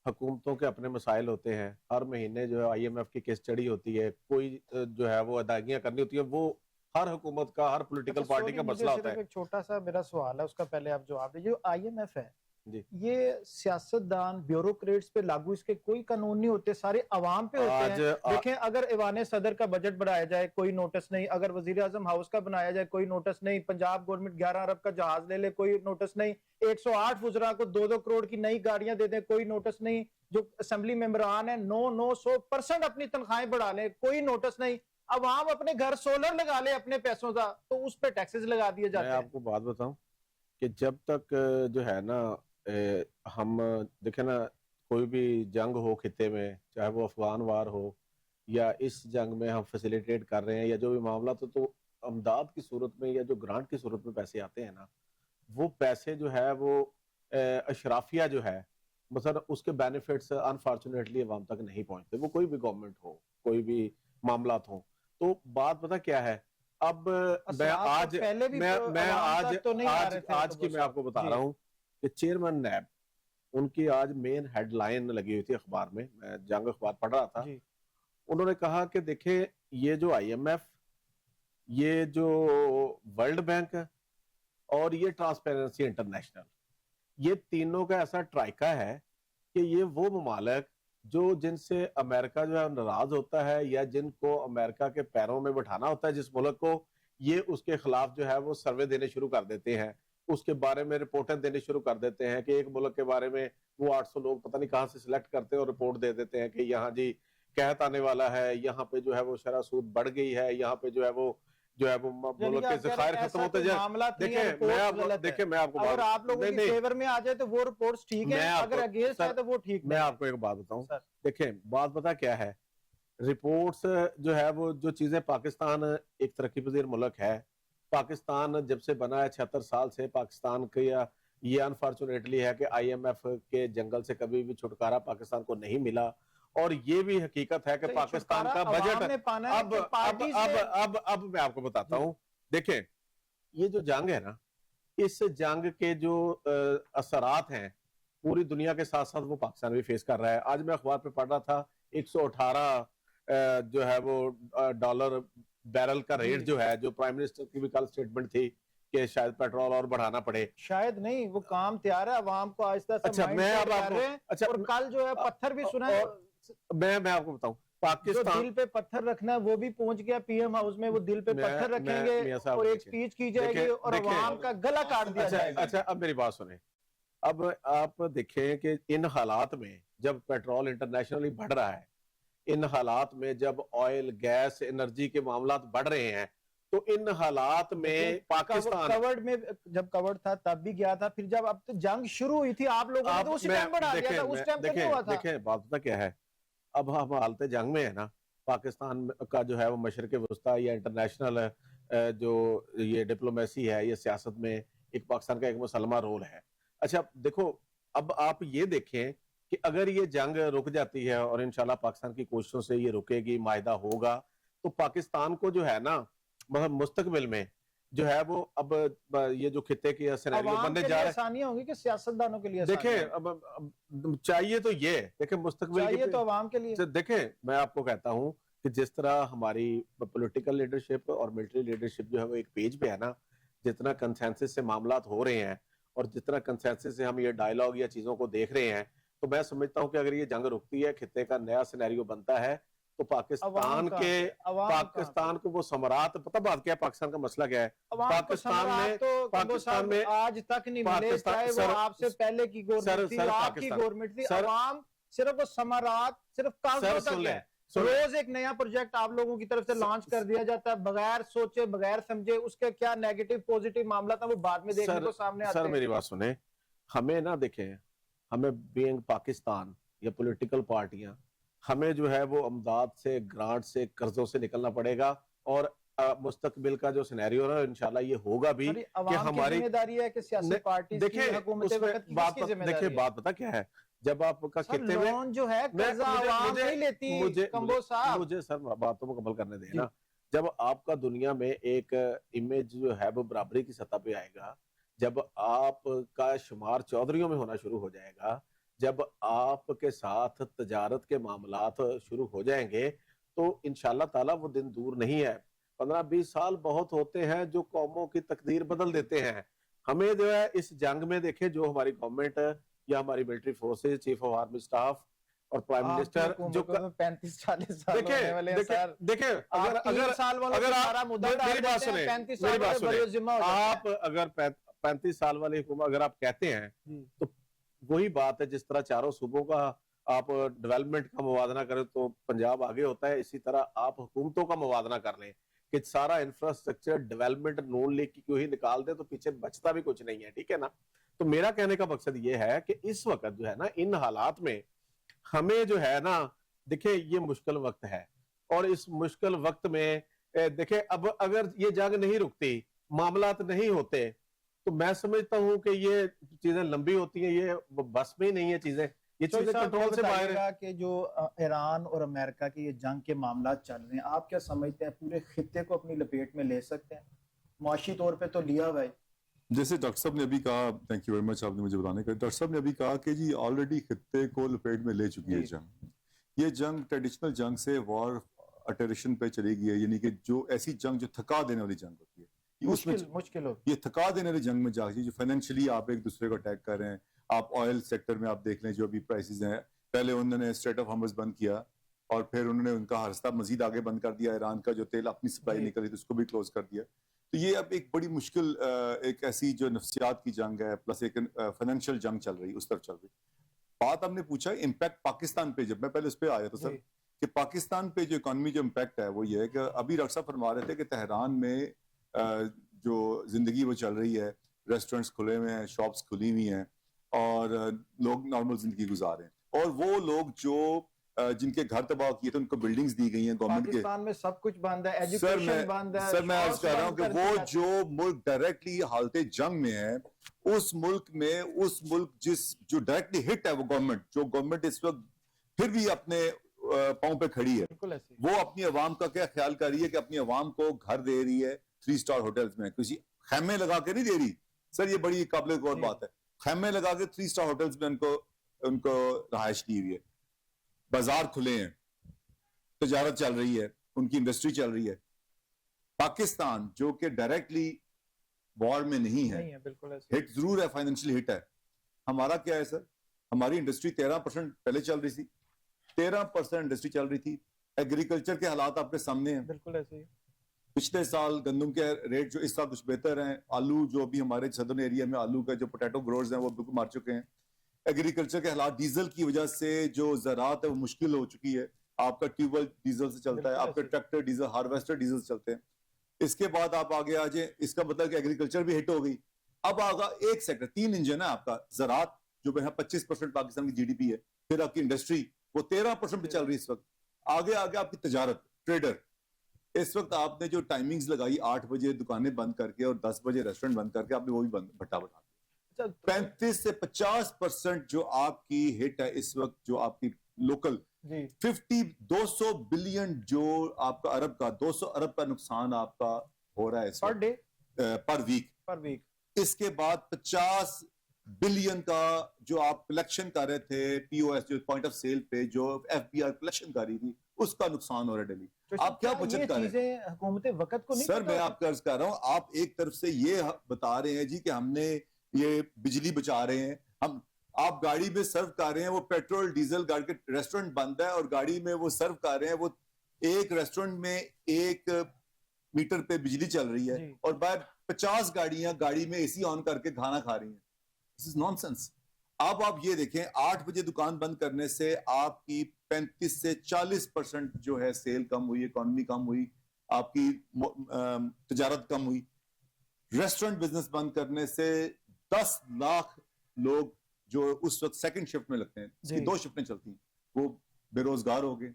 [SPEAKER 2] حکومتوں کے اپنے مسائل ہوتے ہیں. ہر مہینے جو ہے آئی ایم ایف کی کیس چڑی ہوتی ہے، کوئی جو ہے وہ ادائیگیاں کرنی ہوتی ہیں. وہ ہر حکومت کا، ہر پولیٹیکل
[SPEAKER 1] اچھا
[SPEAKER 2] پارٹی
[SPEAKER 1] سوری،
[SPEAKER 2] کا
[SPEAKER 1] مجھے
[SPEAKER 2] مسئلہ ہوتا
[SPEAKER 1] صرف
[SPEAKER 2] ہے.
[SPEAKER 1] ایک چھوٹا سا میرا سوال ہے، اس کا پہلے آپ جواب دیجیے. جو آئی ایم ایف ہے
[SPEAKER 2] جی
[SPEAKER 1] یہ سیاستدان بیوروکریٹس پہ لاگو اس کے کوئی قانون نہیں ہوتے، سارے عوام پہ ہوتے ہیں. دیکھیں اگر ایوان صدر کا بجٹ بڑھایا جائے کوئی نوٹس نہیں، اگر وزیر اعظم ہاؤس کا بنایا جائے کوئی نوٹس نہیں، پنجاب گورنمنٹ 11 ارب کا جہاز لے لے کوئی نوٹس نہیں، 108 وزراء کو 2 کروڑ کی نئی گاڑیاں دے دیں کوئی نوٹس نہیں، جو اسمبلی ممبران ہیں 900% اپنی تنخواہیں بڑھا لیں کوئی نوٹس نہیں. عوام اپنے گھر سولر لگا لے اپنے پیسوں کا تو اس پہ ٹیکسز لگا دیے
[SPEAKER 2] میں
[SPEAKER 1] جاتے ہیں.
[SPEAKER 2] آپ کو بات بتاؤں کہ جب تک جو ہے نا ہم دیکھیں نا، کوئی بھی جنگ ہو خطے میں، چاہے وہ افغان وار ہو یا اس جنگ میں ہم فیسیلیٹیٹ کر رہے ہیں یا جو بھی معاملات ہو، تو امداد کی صورت میں یا جو گرانٹ کی صورت میں پیسے آتے ہیں نا، وہ پیسے جو ہے وہ اشرافیہ جو ہے مثلا اس کے بینیفٹس انفارچونیٹلی عوام تک نہیں پہنچتے. وہ کوئی بھی گورنمنٹ ہو، کوئی بھی معاملات ہوں. تو بات پتہ کیا ہے، اب میں آج کی میں آپ کو بتا رہا ہوں کہ چیئرمین نیب، ان کی آج مین ہیڈ لائن لگی ہوئی تھی اخبار میں جنگ اخبار پڑھ رہا تھا. انہوں نے کہا کہ دیکھیں یہ جو آئی ایم ایف، یہ جو ورلڈ بینک اور یہ ٹرانسپیرنسی انٹرنیشنل، یہ تینوں کا ایسا ٹرائکا ہے کہ یہ وہ ممالک جو جن سے امریکہ جو ہے ناراض ہوتا ہے یا جن کو امریکہ کے پیروں میں بٹھانا ہوتا ہے جس ملک کو، یہ اس کے خلاف جو ہے وہ سروے دینے شروع کر دیتے ہیں، اس کے بارے میں رپورٹیں دینے شروع کر دیتے ہیں کہ ایک ملک کے بارے میں وہ 800 لوگ پتہ نہیں کہاں سے سلیکٹ کرتے ہیں اور رپورٹ دے دیتے ہیں کہ یہاں جی قحط آنے والا ہے، یہاں پہ جو ہے وہ شرح سود بڑھ گئی ہے، یہاں پہ جو ہے وہ ملک کے ذخائر ختم ہوتے جائے. دیکھیں میں آپ کو
[SPEAKER 1] اگر آپ لوگوں کی فیور میں آ جائے تو وہ رپورٹس ٹھیک ہیں، اگر اگینسٹ ہے تو وہ ٹھیک نہیں.
[SPEAKER 2] میں آپ کو ایک بات بتاؤں، دیکھیں بات پتہ کیا ہے، رپورٹس جو ہے وہ جو چیزیں، پاکستان ایک ترقی پذیر ملک ہے. پاکستان جب سے بنا ہے 76 سال سے، پاکستان کا یہ انفارچونیٹلی ہے کہ آئی ایم ایف کے جنگل سے کبھی بھی چھٹکارا پاکستان کو نہیں ملا. اور یہ بھی حقیقت ہے کہ پاکستان کا بجٹ اب میں آپ کو بتاتا ہوں. دیکھیں یہ جو جنگ ہے نا، اس جنگ کے جو اثرات ہیں پوری دنیا کے ساتھ ساتھ وہ پاکستان بھی فیس کر رہا ہے. آج میں اخبار پہ پڑھ رہا تھا 118 جو ہے وہ ڈالر بیرل کا ریٹ جو ہے، جو پرائم منسٹر کی بھی کل سٹیٹمنٹ تھی کہ شاید پیٹرول اور بڑھانا پڑے.
[SPEAKER 1] شاید نہیں، وہ کام تیار ہے، عوام کو آہستہ سے مائنڈ سیٹ کر رہے ہیں. اور کل جو ہے پتھر بھی سنا ہے،
[SPEAKER 2] میں آپ کو بتاؤں
[SPEAKER 1] پاکستان جو دل پہ پتھر رکھنا ہے وہ بھی پہنچ گیا پی ایم ہاؤس میں، وہ دل پہ پتھر رکھیں گے اور ایک سپیچ کی جائے گی اور عوام کا گلا کاٹ دیا جائے گا.
[SPEAKER 2] اچھا اب میری بات سنیں. اب آپ دیکھیں کہ ان حالات میں جب پیٹرول انٹرنیشنلی بڑھ رہا ہے، ان حالات میں جب آئل گیس انرجی کے معاملات بڑھ رہے ہیں، تو ان حالات میں پاکستان
[SPEAKER 1] کورڈ میں جب کورڈ تھا تب بھی گیا تھا، پھر جب اب تو جنگ شروع ہوئی تھی آپ لوگوں نے تو اسی ٹائم بڑھا دیا تھا، اس ٹائم تو نہیں ہوا تھا.
[SPEAKER 2] دیکھیں بات پتہ کیا ہے، اب ہم حالت جنگ میں ہے نا، پاکستان کا جو ہے وہ مشرق وسطیٰ یا انٹرنیشنل جو یہ ڈپلومیسی ہے، یہ سیاست میں ایک پاکستان کا ایک مسلمہ رول ہے. اچھا دیکھو اب آپ یہ دیکھیں کہ کہ اگر یہ جنگ رک جاتی ہے اور انشاءاللہ پاکستان کی کوششوں سے یہ رکے گی, معاہدہ ہوگا, تو پاکستان کو جو ہے نا مستقبل میں جو ہے وہ اب یہ جو خطے کی سینیریو بننے جا رہے ہیں,
[SPEAKER 1] آسانیاں ہوں گی کہ سیاستدانوں کے لیے
[SPEAKER 2] دیکھیں اب چاہیے تو یہ دیکھیں مستقبل
[SPEAKER 1] چاہیے تو عوام کے لیے.
[SPEAKER 2] دیکھیں میں آپ کو کہتا ہوں کہ جس طرح ہماری پولیٹیکل لیڈرشپ اور ملٹری لیڈرشپ جو ہے وہ ایک پیج پہ ہے نا, جتنا کنسنسس سے معاملات ہو رہے ہیں اور جتنا کنسنسس سے ہم یہ ڈائیلاگ یا چیزوں کو دیکھ رہے ہیں, تو میں سمجھتا ہوں کہ اگر یہ جنگ رکتی ہے, خطے کا نیا سینیریو بنتا ہے, تو پاکستان کو وہ ثمرات, پتہ بات کیا ہے پاکستان کا مسئلہ کیا ہے, پاکستان میں
[SPEAKER 1] آج تک نہیں ملے, چاہے وہ آپ سے پہلے کی گورنمنٹ تھی, آپ کی گورنمنٹ تھی, عوام صرف وہ ثمرات صرف کاغذوں تک ہے. روز ایک نیا پروجیکٹ آپ لوگوں کی طرف سے لانچ کر دیا جاتا ہے بغیر سوچے بغیر سمجھے, اس کے کیا نیگیٹو پوزیٹو معاملات ہیں وہ بعد میں دیکھنے کو سامنے آتے ہیں.
[SPEAKER 2] سر میری بات سنیں, ہمیں نہ دیکھیں, ہمیں بینگ پاکستان یا پولیٹیکل پارٹیاں, ہمیں جو ہے وہ امداد سے, گرانٹ سے, قرضوں سے نکلنا پڑے گا, اور مستقبل کا جو سینیریو ہے انشاءاللہ یہ ہوگا بھی کہ ہماری
[SPEAKER 1] ذمہ داری ہے کہ سیاسی پارٹیز کی حکومت وقت کی کس کی ذمہ داری ہے.
[SPEAKER 2] دیکھیں بات پتہ کیا ہے, جب آپ کا خطے میں
[SPEAKER 1] لون جو ہے قرضہ عوام نہیں لیتی کمبو صاحب.
[SPEAKER 2] مجھے سر باتوں مکمل کرنے دیں نا. جب آپ کا دنیا میں ایک امیج جو ہے وہ برابری کی سطح پہ آئے گا, جب آپ کا شمار چودھریوں میں ہونا شروع ہو جائے گا, جب آپ کے ساتھ تجارت کے معاملات شروع ہو جائیں گے, تو انشاءاللہ تعالیٰ وہ دن دور نہیں ہے. 15-20 سال بہت ہوتے ہیں جو قوموں کی تقدیر بدل دیتے ہیں. ہمیں جو ہے اس جنگ میں دیکھیں جو ہماری گورنمنٹ یا ہماری military forces, chief of army staff اور پرائم منسٹر جو
[SPEAKER 1] 35-40 سال ہونے والے ہیں سر.
[SPEAKER 2] دیکھیں اگر آپ اگر 35 سال والی حکومت اگر آپ کہتے ہیں, تو وہی بات ہے جس طرح چاروں صوبوں کا آپ ڈیولپمنٹ کا موازنہ کریں تو پنجاب آگے ہوتا ہے, اسی طرح آپ حکومتوں کا موازنہ کر لیں کہ سارا انفراسٹرکچر ڈیولپمنٹ نون لیگ کی کیوں ہی نکال دیں تو پیچھے بچتا بھی کچھ نہیں ہے, ٹھیک ہے نا. تو میرا کہنے کا مقصد یہ ہے کہ اس وقت جو ہے نا ان حالات میں ہمیں جو ہے نا دیکھیں یہ مشکل وقت ہے, اور اس مشکل وقت میں دیکھیں اب اگر یہ جنگ نہیں رکتی, معاملات نہیں ہوتے, تو میں سمجھتا ہوں کہ یہ چیزیں لمبی ہوتی ہیں, یہ بس میں ہی نہیں ہے چیزیں, یہ چیزیں کنٹرول سے باہر ہیں.
[SPEAKER 1] کہ جو ایران اور امریکہ کے یہ جنگ کے معاملات چل رہے ہیں, آپ کیا سمجھتے ہیں پورے خطے کو اپنی لپیٹ میں لے سکتے ہیں؟ معاشی طور پہ تو لیا ہوا ہے.
[SPEAKER 4] جیسے ڈاکٹر صاحب نے ابھی کہا, تھینک یو ویری مچ آپ نے مجھے بتانے کا, ڈاکٹر صاحب نے ابھی کہا کہ جی آلریڈی خطے کو لپیٹ میں لے چکی ہے جنگ. یہ جنگ ٹریڈیشنل جنگ سے وار اٹریشن پہ چلی گئی ہے, یعنی کہ جو ایسی جنگ جو تھکا دینے والی جنگ ہوتی ہے,
[SPEAKER 1] مشکل ہو,
[SPEAKER 4] یہ تھکا دینے والی جنگ میں جا کے جو فائنینشلی آپ ایک دوسرے کو اٹیک کر رہے ہیں. آپ آئل سیکٹر میں آپ دیکھ لیں جو ابھی پرائسز ہیں, پہلے انہوں نے اسٹریٹ آف ہارمز بند کیا اور پھر انہوں نے ان کا راستہ مزید آگے بند کر دیا, ایران کا جو تیل اپنی سپلائی نکل رہی تھی اس کو بھی کلوز کر دیا. تو یہ اب ایک بڑی مشکل ایک ایسی جو نفسیات کی جنگ ہے پلس ایک فائنینشیل جنگ چل رہی, اس طرف چل رہی. بات ہم نے پوچھا امپیکٹ پاکستان پہ, جب میں پہلے اس پہ آیا تھا سر کہ پاکستان پہ جو اکانومی جو امپیکٹ ہے وہ یہ ہے کہ ابھی ڈاکٹر صاحب فرما رہے تھے کہ تہران میں جو زندگی وہ چل رہی ہے, ریسٹورنٹس کھلے ہوئے ہیں, شاپس کھلی ہوئی ہیں اور لوگ نارمل زندگی گزار رہے ہیں, اور وہ لوگ جو جن کے گھر تباہ کیے تھے ان کو بلڈنگز دی گئی ہیں گورنمنٹ کے.
[SPEAKER 1] پاکستان میں سب کچھ بند ہے, ایجوکیشن بند ہے.
[SPEAKER 4] سر میں عرض کر رہا ہوں کہ وہ جو ملک ڈائریکٹلی حالت جنگ میں ہے, اس ملک جو ڈائریکٹلی ہٹ ہے وہ گورنمنٹ, جو گورنمنٹ اس وقت پھر بھی اپنے پاؤں پہ کھڑی ہے, وہ اپنی عوام کا کیا خیال کر رہی ہے کہ اپنی عوام کو گھر دے رہی ہے 3 سٹار ہوٹلز میں, کسی خیمے لگا کے نہیں دے رہی. سر یہ بڑی قابل غور بات ہے, خیمے لگا کے 3 سٹار ہوٹلز میں ان کو رہائش دی ہوئی ہے, بازار کھلے ہیں, تجارت چل رہی ہے, ان کی انڈسٹری چل رہی ہے. پاکستان جو کہ ڈائریکٹلی وار میں نہیں ہے, ہٹ ضرور ہے, فائنینشیل ہٹ ہے. ہمارا کیا ہے سر, ہماری انڈسٹری 13% پہلے چل رہی تھی, 13% انڈسٹری چل رہی تھی. ایگریکلچر کے حالات آپ کے سامنے ہیں,
[SPEAKER 1] بالکل ایسے ہی.
[SPEAKER 4] پچھلے سال گندم کے ریٹ جو اس سال کچھ بہتر ہیں, آلو جو ابھی ہمارے سدرن ایریا میں آلو کا جو پوٹیٹو گروز ہیں وہ بالکل مار چکے ہیں. ایگریکلچر کے حالات, ڈیزل کی وجہ سے جو زراعت ہے وہ مشکل ہو چکی ہے. آپ کا ٹیوب ویل ڈیزل سے چلتا ہے, آپ کا ٹریکٹر ڈیزل, ہارویسٹر ڈیزل سے چلتے ہیں. اس کے بعد آپ آگے آ جائیں, اس کا مطلب کہ ایگریکلچر بھی ہٹ ہو گئی. اب آگا ایک سیکٹر, 3 انجن ہے آپ کا, زراعت جو 25% پاکستان کی GDP ہے, پھر آپ کی انڈسٹری وہ 13% پہ چل رہی ہے اس وقت, آگے آپ کی تجارت, ٹریڈر. اس وقت آپ نے جو ٹائمنگز لگائی 8 بجے دکانیں بند کر کے اور 10 بجے ریسٹورنٹ بند کر کے, آپ نے وہ بھی بھٹا بٹھا. 35 سے 50% جو آپ کی ہٹ ہے اس وقت, جو آپ کی لوکل 200 بلین جو آپ کا ارب کا 200 ارب کا نقصان آپ کا ہو رہا ہے
[SPEAKER 1] پر ڈے,
[SPEAKER 4] پر ویک. اس کے بعد 50 بلین کا جو آپ کلیکشن کر رہے تھے پی او ایس, جو پوائنٹ آف سیل پہ جو ایف بی آر کلیکشن کر رہی تھی, اس کا نقصان ہو رہا ہے ڈیلی. آپ کیا بچت کر رہے ہیں
[SPEAKER 1] حکومت وقت کو نہیں؟
[SPEAKER 4] سر میں آپ کا عرض کر رہا ہوں, آپ ایک طرف سے یہ بتا رہے ہیں جی کہ ہم نے یہ بجلی بچا رہے ہیں, ہم آپ گاڑی میں سرو کر رہے ہیں, وہ پیٹرول ڈیزل گاڑی کے ریسٹورنٹ بند ہے اور گاڑی میں وہ سرو کر رہے ہیں, وہ ایک ریسٹورنٹ میں 1 میٹر پہ بجلی چل رہی ہے اور باہر 50 گاڑیاں گاڑی میں اے سی آن کر کے کھانا کھا رہی ہیں. This is nonsense. اب آپ یہ دیکھیں 8 بجے دکان بند کرنے سے آپ کی 35 سے 40% جو ہے سیل کم ہوئی, اکانومی کم ہوئی, آپ کی تجارت کم ہوئی. ریسٹورنٹ بزنس بند کرنے سے 10 لاکھ لوگ جو اس وقت سیکنڈ شفٹ میں لگتے ہیں, اس کی 2 شفٹیں چلتی ہیں, وہ بے روزگار ہو گئے.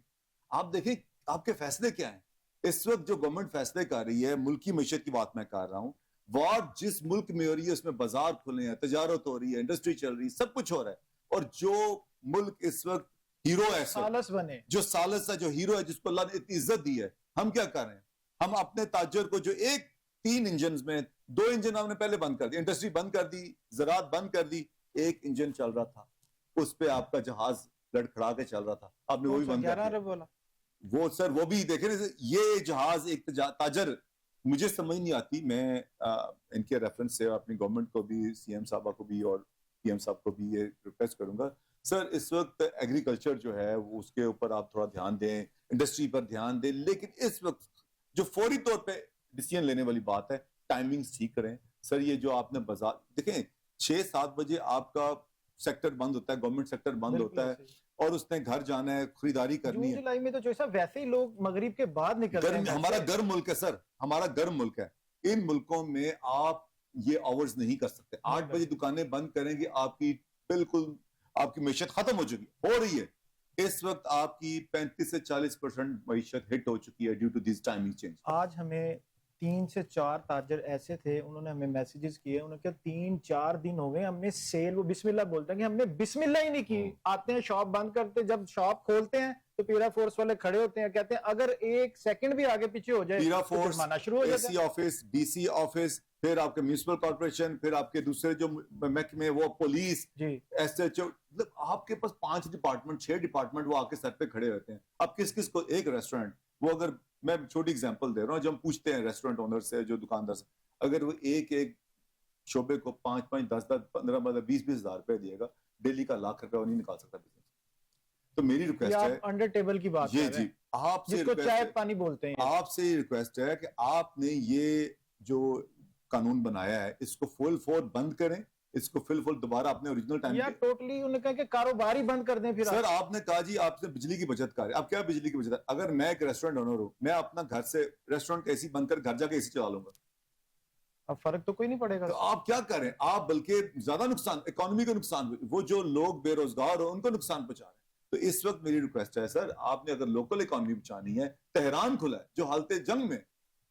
[SPEAKER 4] آپ دیکھیں آپ کے فیصلے کیا ہیں اس وقت جو گورنمنٹ فیصلے کر رہی ہے, ملکی معیشت کی بات میں کر رہا ہوں, وار جس ملک میں ہو رہی ہے اس میں بازار کھلے ہیں, تجارت ہو رہی ہے, انڈسٹری چل رہی ہے, سب کچھ ہو رہا ہے. اور جو ملک اس وقت ہیرو ہے,
[SPEAKER 1] سالس بنے,
[SPEAKER 4] جو سالس ہے, جو ہیرو ہے, جس کو اللہ نے اتنی عزت دی ہے, ہم کیا کر رہے ہیں؟ ہم اپنے تاجر کو جو 3 انجنز میں 2 انجن ہم نے پہلے بند کر دی, انڈسٹری بند کر دی, زراعت بند کر دی, 1 انجن چل رہا تھا, اس پہ آپ کا جہاز لڑکھڑا کے چل رہا تھا, آپ نے وہ بھی بند کر دیا. وہ سر وہ بھی دیکھیں, یہ جہاز ایک تاجر, مجھے سمجھ نہیں آتی, میں ان کے ریفرنس سے اپنی گورنمنٹ کو بھی, سی ایم صاحبہ کو بھی اور پی ایم صاحب کو بھی یہ ریکویسٹ کروں گا, سر اس وقت ایگریکلچر جو ہے اس کے اوپر آپ تھوڑا دھیان دیں, انڈسٹری پر دھیان دیں, لیکن اس وقت جو فوری طور پہ ڈیسیژن لینے والی بات ہے, ٹائمنگ ٹھیک کریں. سر یہ جو آپ نے بازار دیکھیں 6-7 بجے آپ کا سیکٹر بند ہوتا ہے, گورنمنٹ سیکٹر بند ہوتا ہے, اور اس نے گھر جانا ہے, خریداری کرنی ہے.
[SPEAKER 1] جولائی میں تو جو صاحب ویسے ہی لوگ مغرب کے بعد نکلتے ہیں.
[SPEAKER 4] ہمارا گرم ملک ہے سر, ہمارا گرم ملک ہے. ان ملکوں میں آپ یہ آورز نہیں کر سکتے. 8 بجے دکانیں بند کریں گے, آپ کی بالکل آپ کی معیشت ختم ہو چکی ہو رہی ہے. اس وقت آپ کی 35 سے 40% معیشت ہٹ ہو چکی ہے due to these timing change.
[SPEAKER 1] آج ہمیں 3 سے 4 تاجر ایسے تھے, انہوں نے ہمیں میسیجز کیے, انہوں نے کہا 3-4 دن ہو گئے ہم نے سیل, وہ بسم اللہ بولتے ہیں کہ ہم نے بسم اللہ ہی نہیں کی. آتے ہیں شاپ بند کرتے, جب شاپ کھولتے ہیں تو پیرا فورس والے کھڑے ہوتے ہیں, کہتے ہیں اگر 1 سیکنڈ بھی آگے پیچھے ہو جائے
[SPEAKER 4] پیرا
[SPEAKER 1] تو
[SPEAKER 4] فورس,
[SPEAKER 1] جرمانہ شروع ہو جاتا ہے.
[SPEAKER 4] A C office, D C office, پھر آپ کے میونسپل کارپوریشن, پھر آپ کے دوسرے جو محکمے, وہ پولیس, ایس ایچ او, آپ کے پاس 5 ڈپارٹمنٹ 6 ڈپارٹمنٹ وہ آ کے سر پہ کھڑے ہوتے ہیں. اب کس کو ایک ریسٹورینٹ, وہ اگر میں چھوٹی اگزامپل دے رہا ہوں, جب ہم پوچھتے ہیں ریسٹورینٹ اونر سے, جو دکاندار سے, اگر وہ ایک شعبے کو 5-5, 10-10, 15, 20 ہزار روپے دے گا, ڈیلی کا لاکھ روپے وہ نہیں نکال سکتا بزنس. تو میری ریکویسٹ ہے,
[SPEAKER 1] انڈر ٹیبل کی بات
[SPEAKER 4] جی جی, آپ سے
[SPEAKER 1] چائے پانی بولتے ہیں,
[SPEAKER 4] آپ سے یہ ریکویسٹ ہے کہ آپ نے یہ جو قانون بنایا ہے اس کو فل فور بند کریں, اس کو فل دوبارہ اپنے اوریجنل ٹائم
[SPEAKER 1] یا ٹوٹلی انہوں نے کہا کہ کاروبار ہی بند کر دیں. پھر
[SPEAKER 4] سر آپ نے کہا جی آپ نے بجلی کی بچت کر رہے, اب کیا بجلی کی بچت ہے؟ اگر میں ایک ریسٹورینٹ اونر ہوں, میں اپنا گھر سے ریسٹورینٹ کا اے سی بند کر گھر جا کے اے سی چلا لوں گا,
[SPEAKER 1] اب فرق تو کوئی نہیں پڑے گا.
[SPEAKER 4] تو آپ کیا کریں, آپ بلکہ زیادہ نقصان, اکانومی کو نقصان, وہ جو لوگ بے روزگار ہو ان کو نقصان پہنچا رہے ہیں. تو اس وقت میری ریکویسٹ ہے سر, آپ نے اگر لوکل اکانومی بچانی ہے, تہران کھلا ہے جو حالت جنگ میں,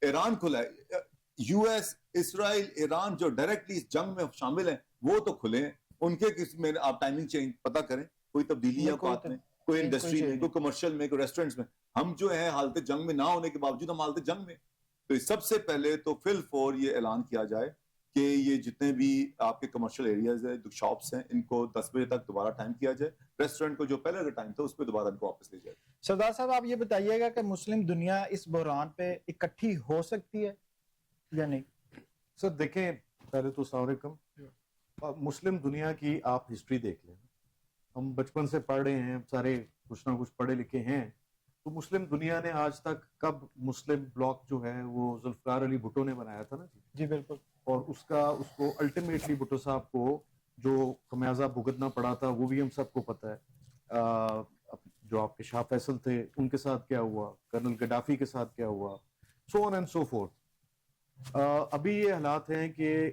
[SPEAKER 4] ایران کھلا ہے, یو ایس, اسرائیل, ایران جو ڈائریکٹلی اس جنگ میں شامل ہیں وہ تو کھلے ہیں, ان کے کس میں آپ ٹائمنگ چینج پتہ کریں, کوئی تبدیلی ہے اوقات میں, کوئی انڈسٹری میں, کوئی کمرشل میں, کوئی ریسٹورنٹس میں. ہم جو ہیں حالت جنگ میں نہ ہونے کے باوجود ہم حالت جنگ میں. تو سب سے پہلے تو فل فور یہ اعلان کیا جائے کہ یہ جتنے بھی آپ کے کمرشل ایریاز ہیں, شاپس ہیں, ان کو 10 بجے تک دوبارہ ٹائم کیا جائے, ریسٹورنٹ کو جو پہلے کا ٹائم تھا اس پہ دوبارہ ان کو واپس لے جائے.
[SPEAKER 1] سردار صاحب آپ یہ بتائیے گا کہ مسلم دنیا اس بحران پہ اکٹھی ہو سکتی ہے یا نہیں؟
[SPEAKER 5] سر دیکھیں, پہلے تو السلام علیکم. مسلم دنیا کی آپ ہسٹری دیکھ لیں, ہم بچپن سے پڑھ رہے ہیں, سارے کچھ نہ کچھ پڑھے لکھے ہیں, تو مسلم دنیا نے آج تک کب مسلم بلاک جو ہے وہ ذوالفقار علی بھٹو نے بنایا تھا نا
[SPEAKER 1] جی بالکل,
[SPEAKER 5] اور اس کو الٹیمیٹلی بھٹو صاحب کو جو خمیازہ بھگتنا پڑا تھا وہ بھی ہم سب کو پتہ ہے. جو آپ کے شاہ فیصل تھے ان کے ساتھ کیا ہوا, کرنل گڈافی کے ساتھ کیا ہوا, سو آن اینڈ سو فورتھ. ابھی یہ حالات ہیں کہ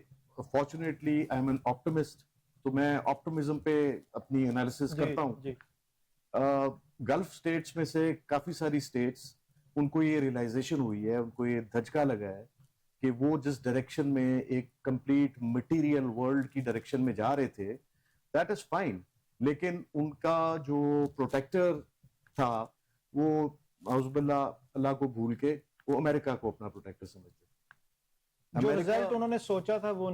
[SPEAKER 5] fortunately I am an optimist, تو میں آپٹمزم پہ اپنی انالیسس کرتا ہوں. گلف سٹیٹس میں سے کافی ساری سٹیٹس ان کو یہ ریئلائزیشن ہوئی ہے, ان کو یہ دھچکا لگا ہے کہ وہ جس ڈائریکشن میں ایک کمپلیٹ مٹیریل ورلڈ کی ڈائریکشن میں جا رہے تھے دیٹ از فائن, لیکن ان کا جو پروٹیکٹر تھا وہ اعوذ باللہ اللہ کو بھول کے وہ امریکہ کو اپنا پروٹیکٹر سمجھتے تھے.
[SPEAKER 1] جو رزلٹ انہوں نے سوچا تھا وہ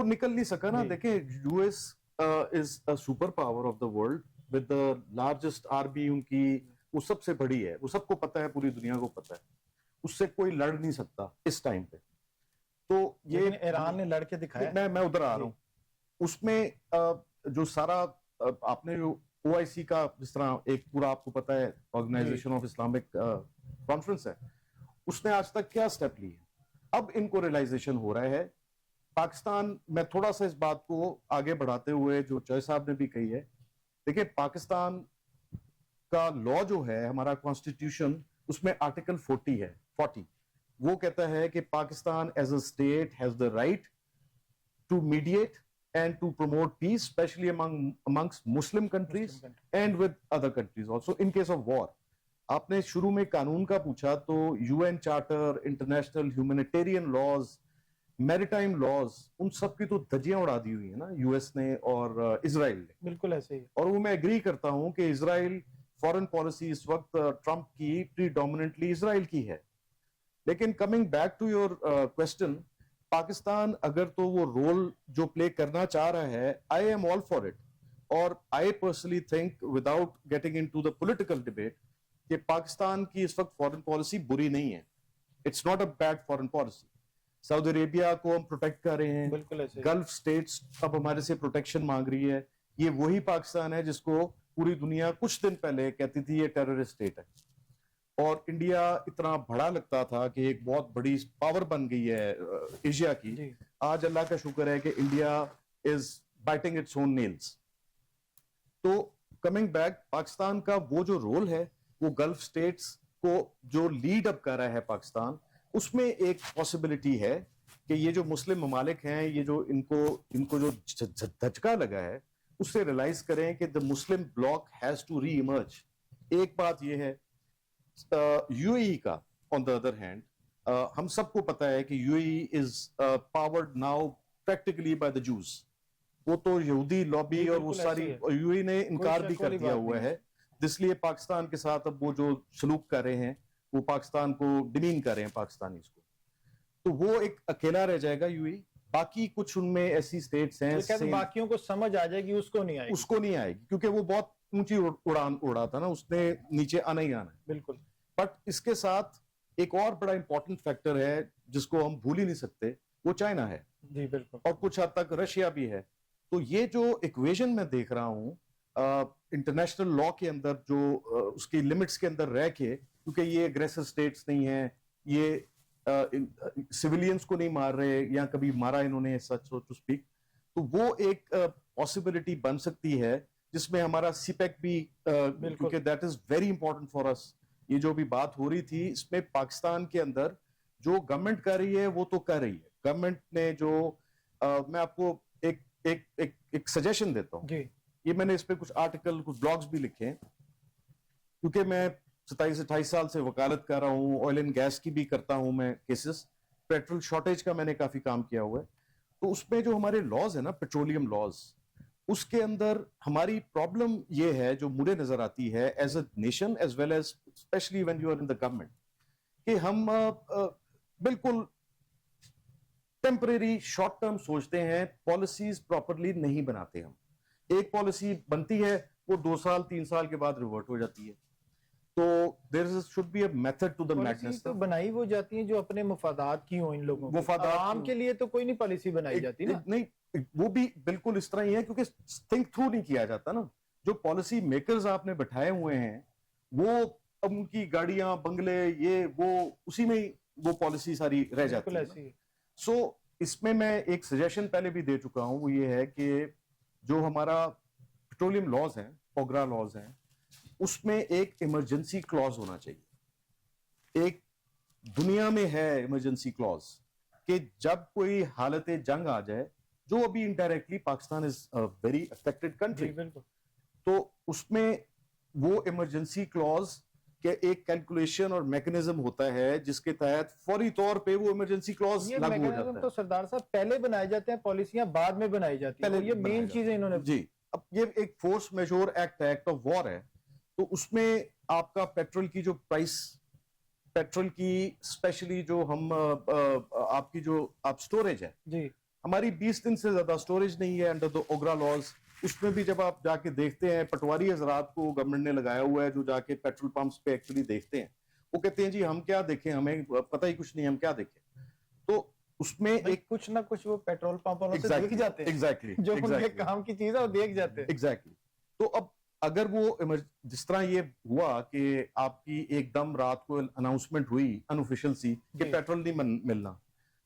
[SPEAKER 5] نکل نہیں سکا نا. دیکھیں U S is a super power of the world with the largest army, ان کی وہ سب سے بڑی ہے, وہ سب کو پتا ہے, پوری دنیا کو پتا ہے, اس سے کوئی لڑ نہیں سکتا اس ٹائم پہ. تو یہ
[SPEAKER 1] ایران نے لڑ کے دکھایا.
[SPEAKER 5] میں ادھر آ رہا ہوں. اس میں جو سارا آپ نے جو او آئی سی کا جس طرح ایک پورا آپ کو پتا ہے آرگنائزیشن آف اسلامک کانفرنس ہے, اس نے آج تک کیا سٹیپ لی ہے. اب ان کو ریئلائزیشن ہو رہا ہے. پاکستان, میں تھوڑا سا اس بات کو آگے بڑھاتے ہوئے جو چوہے صاحب نے بھی کہی ہے, دیکھیں پاکستان کا لا جو ہے ہمارا کانسٹیٹیوشن, اس میں آرٹیکل 40 وہ کہتا ہے کہ Pakistan as a state has the right to mediate and to promote peace, especially amongst Muslim countries and with other countries also in case of war. آپ نے شروع میں قانون کا پوچھا تو U N charter, international humanitarian laws, maritime laws, ان سب کی تو دھجیاں اڑا دی ہوئی ہیں نا یو ایس نے اور اسرائیل نے.
[SPEAKER 1] بالکل ایسے ہی.
[SPEAKER 5] اور وہ میں ایگری کرتا ہوں کہ اسرائیل فورن پالیسی اس وقت ٹرمپ کی پریڈومیننٹلی اسرائیل کی ہے. لیکن coming back to your question, Pakistan اگر تو وہ رول جو پلے کرنا چاہ رہا ہے, I am all for it. اور I personally think without getting into the political debate کہ پاکستان کی اس وقت فارن پالیسی بری نہیں ہے. It's not a bad foreign policy. Saudi Arabia کو ہم پروٹیکٹ کر رہے ہیں, گلف اسٹیٹس اب ہمارے سے پروٹیکشن مانگ رہی ہے. یہ وہی پاکستان ہے جس کو پوری دنیا کچھ دن پہلے کہتی تھی یہ ٹیررسٹ اسٹیٹ ہے. اور انڈیا اتنا بڑا لگتا تھا کہ ایک بہت بڑی پاور بن گئی ہے ایشیا کی. آج اللہ کا شکر ہے کہ India is biting its own nails. تو کمنگ بیک, پاکستان کا وہ جو رول ہے وہ گلف اسٹیٹس کو جو لیڈ اپ کر رہا ہے پاکستان, اس میں ایک پاسبلٹی ہے کہ یہ جو مسلم ممالک ہیں, یہ جو ان کو جو دھچکا لگا ہے اس سے ریلائز کریں کہ the Muslim bloc has to re emerge. ایک بات یہ ہے یو اے ای کا, آن دا ادر ہینڈ ہم سب کو پتا ہے کہ U A E is powered now practically by the Jews. وہ تو یہودی لابی اور وہ ساری, یو اے ای نے انکار بھی کر دیا ہوا ہے. اس لیے پاکستان کے ساتھ اب وہ جو سلوک کر رہے ہیں وہ پاکستان کو ڈیمین کر رہے ہیں پاکستانیز کو. تو وہ ایک اکیلا رہ جائے گا یو اے ای. باقی کچھ ان میں ایسی اسٹیٹس ہیں
[SPEAKER 1] باقیوں کو سمجھ آ جائے گی, اس کو نہیں آئے گی کیونکہ وہ بہت اونچی اڑان اڑا تھا نا, اس نے نیچے آنا ہی آنا ہے. بالکل.
[SPEAKER 5] بٹ اس کے ساتھ ایک اور بڑا امپورٹنٹ فیکٹر ہے جس کو ہم بھول ہی نہیں سکتے, وہ چائنا ہے.
[SPEAKER 1] جی بالکل.
[SPEAKER 5] اور کچھ حد تک رشیا بھی ہے. تو یہ جو ایکویژن میں دیکھ رہا ہوں انٹرنیشنل لا کے اندر, جو اس کی لمٹس کے اندر رہ کے, کیونکہ یہ اگریسر اسٹیٹس نہیں ہیں, یہ سویلینز کو نہیں مار رہے یا کبھی مارا انہوں نے سچ سو ٹو اسپیک, تو وہ ایک پاسبلٹی بن سکتی ہے جس میں ہمارا سی پیک بھی, کیونکہ that is very important for us. یہ جو بھی بات ہو رہی تھی اس میں پاکستان کے اندر جو گورنمنٹ کر رہی ہے وہ تو کر رہی ہے. گورنمنٹ نے جو میں آپ کو ایک سجیشن دیتا ہوں. یہ میں نے اس پہ کچھ آرٹیکل, کچھ بلاگز بھی لکھے ہیں, کیونکہ میں 27-28 سال سے وکالت کر رہا ہوں, آئل اینڈ گیس کی بھی کرتا ہوں میں کیسز, پیٹرول شارٹیج کا میں نے کافی کام کیا ہوا ہے. تو اس میں جو ہمارے لاز ہے نا, پیٹرولیم لاز, اس کے اندر ہماری پرابلم یہ ہے جو مجھے نظر آتی ہے as a nation as well as especially when you are in the government, کہ ہم بالکل ٹیمپریری شارٹ ٹرم سوچتے ہیں, پالیسیز پراپرلی نہیں بناتے. ہم ایک پالیسی بنتی ہے وہ 2 سال 3 سال کے بعد ریورٹ ہو جاتی ہے. تو there should be a method to the madness.
[SPEAKER 1] تو بنائی وہ جاتی ہیں جو اپنے مفادات کی ہوں, ان لوگوں
[SPEAKER 5] مفادات
[SPEAKER 1] عام کے لیے تو کوئی نہیں پالیسی بنائی جاتی نا.
[SPEAKER 5] نہیں, وہ بھی بالکل اس طرح ہی ہے کیونکہ تھنک تھرو نہیں کیا جاتا نا. جو پالیسی میکرز آپ نے بٹھائے ہوئے ہیں وہ ان کی گاڑیاں, بنگلے, یہ وہ اسی میں وہ پالیسی ساری رہ جاتی ہے. سو اس میں ایک سجیشن پہلے بھی دے چکا ہوں, وہ یہ ہے کہ جو ہمارا پیٹرولیم لاز ہیں, پوگرا لاز ہیں, اس میں ایک ایمرجنسی کلوز ہونا چاہیے. ایک دنیا میں ہے ایمرجنسی کلوز کہ جب کوئی حالت جنگ آ جائے, جو ابھی indirectly Pakistan is very affected country, تو اس میں وہ ایمرجنسی کلوز کہ ایک کیلکولیشن اور میکنزم ہوتا ہے جس کے تحت فوری طور پہ وہ ایمرجنسی کلوز
[SPEAKER 1] یہ
[SPEAKER 5] لاگو ہو
[SPEAKER 1] میکنزم
[SPEAKER 5] جاتا
[SPEAKER 1] تو سردار صاحب پہلے بنائے جاتے ہیں، پالیسیاں بعد میں بنائی جاتی ہیں، یہ مین چیزیں انہوں نے
[SPEAKER 5] جی اب یہ ایک force majeure act of war ہے، تو اس میں آپ کا پیٹرول کی جو پرائس، پیٹرول کی اسپیشلی جو ہم آپ کی جو آپ سٹوریج ہے،
[SPEAKER 1] جی
[SPEAKER 5] ہماری 20 دن سے زیادہ سٹوریج نہیں ہے انڈر دا اوگرا لاز. اس میں بھی جب آپ جا کے دیکھتے ہیں پٹواری حضرات کو گورنمنٹ نے لگایا ہوا ہے جو جا کے پیٹرول پمپس پہ ایکچولی دیکھتے ہیں، وہ کہتے ہیں جی ہم کیا دیکھیں، ہمیں پتہ ہی کچھ نہیں، ہم کیا دیکھیں. تو اس میں ایک
[SPEAKER 1] کچھ نہ کچھ وہ پیٹرول پمپ والوں سے دیکھ جاتے ہیں،
[SPEAKER 5] ایگزیکٹلی
[SPEAKER 1] جو ان کے کام کی چیز ہے وہ دیکھ جاتے ہیں.
[SPEAKER 5] ایگزیکٹلی. تو اب اگر وہ جس طرح یہ ہوا کہ آپ کی ایک دم رات کو اناؤنسمنٹ ہوئی انوفیشل سی کہ پیٹرول نہیں ملنا،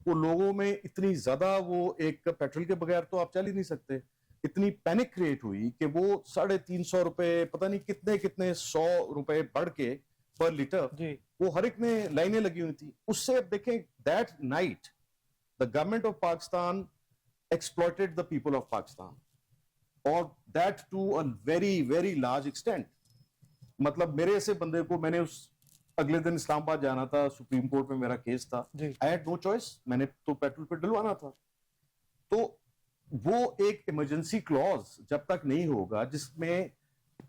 [SPEAKER 5] وہ لوگوں میں اتنی زیادہ وہ ایک پیٹرول کے بغیر تو آپ چل ہی نہیں سکتے، اتنی پینک کریٹ ہوئی کہ وہ 350 روپے پتہ نہیں کتنے 100 روپے بڑھ کے پر لیٹر، وہ ہر ایک نے لائنیں لگی ہوئی تھی. اس سے اب دیکھیں that night the government of Pakistan exploited the people of Pakistan, or that to a very very large extent. مطلب میرے ایسے بندے کو، میں نے اس اگلے دن اسلام آباد جانا تھا، سپریم کورٹ میں میرا کیس تھا، I had no choice، میں نے تو پیٹرول پہ ڈلوانا تھا. تو وہ ایک ایمرجنسی کلوز جب تک نہیں ہوگا جس میں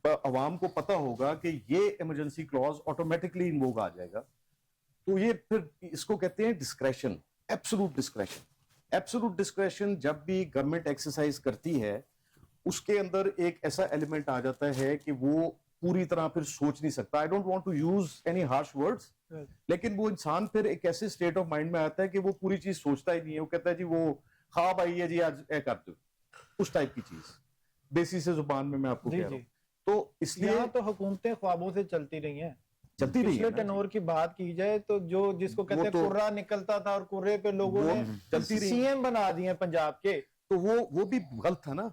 [SPEAKER 5] عوام کو پتا ہوگا کہ یہ ایمرجنسی کلوز آٹومیٹکلی انووگ آ جائے گا، تو یہ پھر اس کو کہتے ہیں discretion, absolute discretion. Absolute discretion جب بھی گورنمنٹ ایکسرسائز کرتی ہے اس کے اندر ایک ایسا ایلیمنٹ آ جاتا ہے کہ وہ پوری طرح پھر سوچ نہیں سکتا. I don't want to use any harsh words, لیکن وہ انسان پھر ایک ایسے اسٹیٹ آف مائنڈ میں آتا ہے کہ وہ پوری چیز سوچتا ہی نہیں ہے، وہ کہتا ہے جی وہ خواب آئی ہے جی آج اے کر دو، اس ٹائپ کی چیز دیسی سے زبان میں آپ کو کہہ رہا ہوں. تو اس لیے
[SPEAKER 1] یہاں تو حکومتیں خوابوں سے چلتی رہی ہیں،
[SPEAKER 5] چلتی رہی
[SPEAKER 1] پچھلے
[SPEAKER 5] ہے.
[SPEAKER 1] ٹینور کی بات کی جائے تو جو جس کو کہتے ہیں کرا نکلتا تھا اور کرے پہ لوگوں نے سی ایم بنا دیے پنجاب کے،
[SPEAKER 5] تو وہ بھی غلط تھا نا.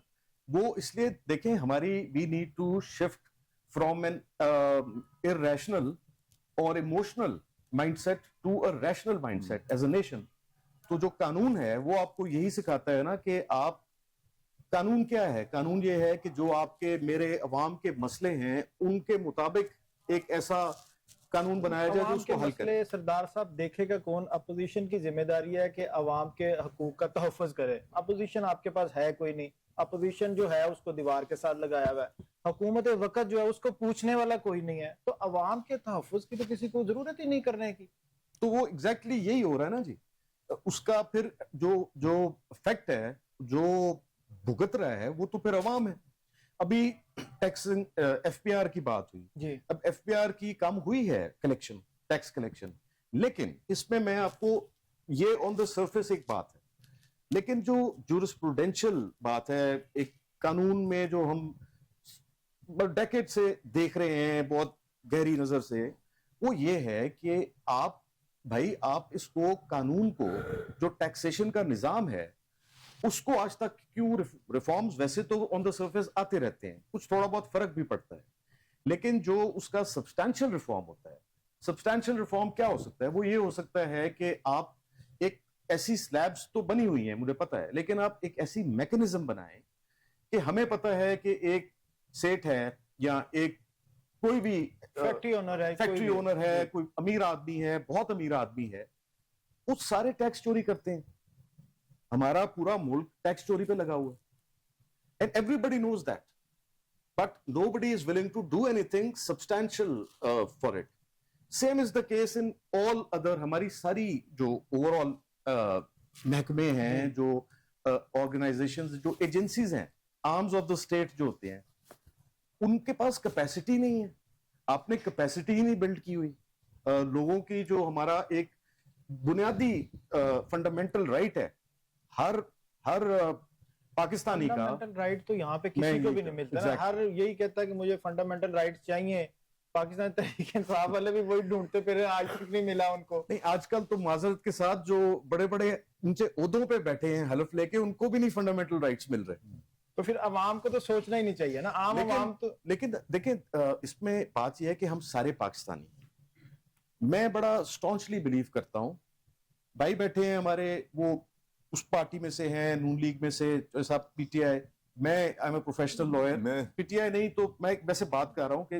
[SPEAKER 5] وہ اس لیے دیکھیں ہماری we need to shift from an irrational اور emotional mind set to a rational mind set as a nation. تو جو قانون ہے وہ آپ کو یہی سکھاتا ہے نا کہ آپ، قانون کیا ہے؟ قانون یہ ہے کہ جو آپ کے میرے عوام کے مسئلے ہیں ان کے مطابق ایک ایسا قانون بنایا جائے جو اس کو حل کرے.
[SPEAKER 1] سردار صاحب دیکھے گا کون؟ اپوزیشن کی ذمہ داری ہے کہ عوام کے حقوق کا تحفظ کرے. اپوزیشن آپ کے پاس ہے کوئی نہیں، اپوزیشن جو ہے اس کو دیوار کے ساتھ لگایا ہوا ہے، حکومت وقت جو ہے اس کو پوچھنے والا کوئی نہیں ہے. تو عوام کے تحفظ کی تو کسی کو ضرورت ہی نہیں کرنے کی.
[SPEAKER 5] تو وہ ایگزیکٹلی یہی ہو رہا ہے نا جی. اس کا پھر جو فیکٹ ہے، جو بھگت رہا ہے وہ تو پھر عوام ہے. ابھی ٹیکسنگ ایف پی آر کی بات ہوئی
[SPEAKER 1] جی،
[SPEAKER 5] اب ایف پی آر کی کم ہوئی ہے کلیکشن، ٹیکس کلیکشن، لیکن اس میں آپ کو یہ آن دا سرفیس ایک بات ہے، لیکن جو جورسپروڈینشل بات ہے ایک قانون میں جو ہم ڈیکیڈ سے دیکھ رہے ہیں بہت گہری نظر سے، وہ یہ ہے کہ آپ اس کو قانون کو جو ٹیکسیشن کا نظام ہے اس کو آج تک کیوں ریفارمز ویسے تو آن دا سرفیس آتے رہتے ہیں، کچھ تھوڑا بہت فرق بھی پڑتا ہے، لیکن جو اس کا سبسٹینشل ریفارم ہوتا ہے، سبسٹینشل ریفارم کیا ہو سکتا ہے؟ وہ یہ ہو سکتا ہے کہ آپ ایک ایسی سلیبز تو بنی ہوئی ہیں مجھے پتا ہے، لیکن آپ ایک ایسی میکنزم بنائیں کہ ہمیں پتا ہے کہ ایک سیٹ ہے یا ایک کوئی بھی
[SPEAKER 1] فیکٹری
[SPEAKER 5] اونر ہے، کوئی امیر آدمی ہے، بہت امیر آدمی ہے، وہ سارے ٹیکس چوری کرتے ہیں. ہمارا پورا ملک ٹیکس چوری پہ لگا ہوا ہے and everybody knows that, but nobody is willing to do anything substantial for it. Same is the case in all other ہماری ساری جو overall محکمے ہیں، جو organizations، جو ایجنسیز ہیں، arms of the state جو ہوتے ہیں، ان کے پاس کیپیسٹی نہیں ہے. آپ نے کیپیسٹی ہی نہیں بلڈ کی ہوئی. لوگوں کی جو ہمارا ایک بنیادی فنڈامنٹل رائٹ ہے ہر پاکستانی کا،
[SPEAKER 1] فنڈامنٹل رائٹ تو یہاں پہ کسی کو بھی نہیں ملتا نا. ہر یہی کہتا ہے کہ مجھے فنڈامنٹل رائٹس چاہیے. پاکستان تحریک انصاف والے بھی وہی ڈھونڈتے پھر آج تک نہیں ملا ان کو.
[SPEAKER 5] نہیں، آج کل تو معذرت کے ساتھ جو بڑے بڑے اونچے عہدوں پہ بیٹھے ہیں حلف لے کے، ان کو بھی نہیں فنڈامنٹل رائٹس مل رہے.
[SPEAKER 1] تو پھر عوام کو تو سوچنا ہی نہیں چاہیے نا، عام عوام تو.
[SPEAKER 5] لیکن دیکھیں اس میں بات یہ ہے کہ ہم سارے پاکستانی، میں بڑا اسٹانچلی بلیو کرتا ہوں، بھائی بیٹھے ہیں ہمارے، وہ اس پارٹی میں سے ہیں، نون لیگ میں سے، صاحب پی ٹی آئی، میں am a professional lawyer, P T I نہیں تو میں ویسے بات کر رہا ہوں کہ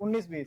[SPEAKER 1] 19-20।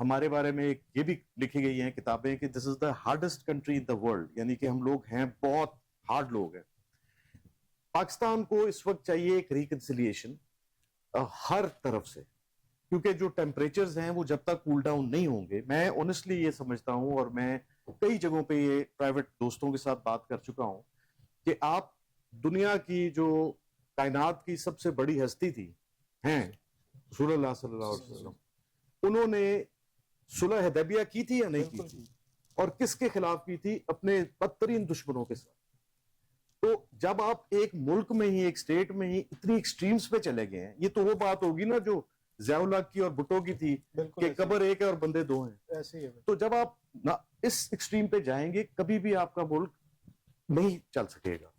[SPEAKER 5] ہمارے بارے میں یہ بھی لکھی گئی ہیں کتابیں کہ this is the hardest country in the world, یعنی کہ ہم لوگ ہیں بہت ہارڈ لوگ ہیں. پاکستان کو اس وقت چاہیے ایک ریکنسیلیشن ہر طرف سے، کیونکہ جو ٹیمپریچرز ہیں وہ جب تک کول ڈاؤن نہیں ہوں گے، میں آنیسٹلی یہ سمجھتا ہوں اور میں کئی جگہوں پہ یہ پرائیویٹ دوستوں کے ساتھ بات کر چکا ہوں کہ آپ دنیا کی جو کائنات کی سب سے بڑی ہستی تھی ہیں رسول اللہ صلی اللہ علیہ وسلم، انہوں نے صلح حدیبیہ کی تھی یا نہیں کی تھی؟ اور کس کے خلاف کی تھی؟ اپنے بدترین دشمنوں کے ساتھ. تو جب آپ ایک ملک میں ہی، ایک سٹیٹ میں ہی اتنی ایکسٹریمز پہ چلے گئے ہیں، یہ تو وہ بات ہوگی نا جو ضیاء الحق کی اور بھٹو کی تھی کہ قبر ایک ہے اور بندے دو ہیں. تو جب آپ اس ایکسٹریم پہ جائیں گے کبھی بھی آپ کا ملک نہیں چل سکے گا.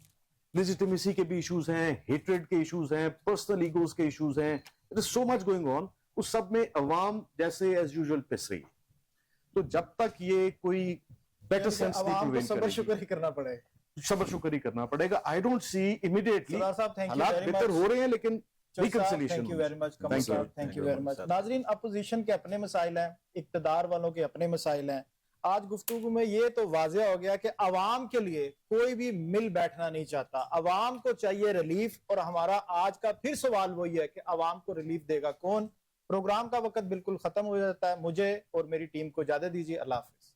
[SPEAKER 5] لیجیٹیمیسی کے بھی ایشوز ہیں، ہیٹریڈ کے ایشوز ہیں، پرسنل ایگوز کے ایشوز ہیں، there is so much going on. اس سب میں عوام جیسے ایز یوزول پس رہی ہے. تو جب تک یہ کوئی بیٹر سینس
[SPEAKER 1] صبر شکر ہی کرنا پڑے گا،
[SPEAKER 5] صبر شکر ہی کرنا پڑے گا. آئی ڈونٹ سی امیڈیٹلی حالات بہتر ہو رہے ہیں لیکن
[SPEAKER 1] تھینک یو ویری مچ کمر صاحب، تھینک یو ویری مچ. ناظرین، اپوزیشن کے اپنے مسائل ہیں، اقتدار والوں کے اپنے مسائل ہیں. آج گفتگو میں یہ تو واضح ہو گیا کہ عوام کے لیے کوئی بھی مل بیٹھنا نہیں چاہتا، عوام کو چاہیے ریلیف. اور ہمارا آج کا پھر سوال وہی ہے کہ عوام کو ریلیف دے گا کون؟ پروگرام کا وقت بالکل ختم ہو جاتا ہے. مجھے اور میری ٹیم کو اجازت دیجیے. اللہ حافظ.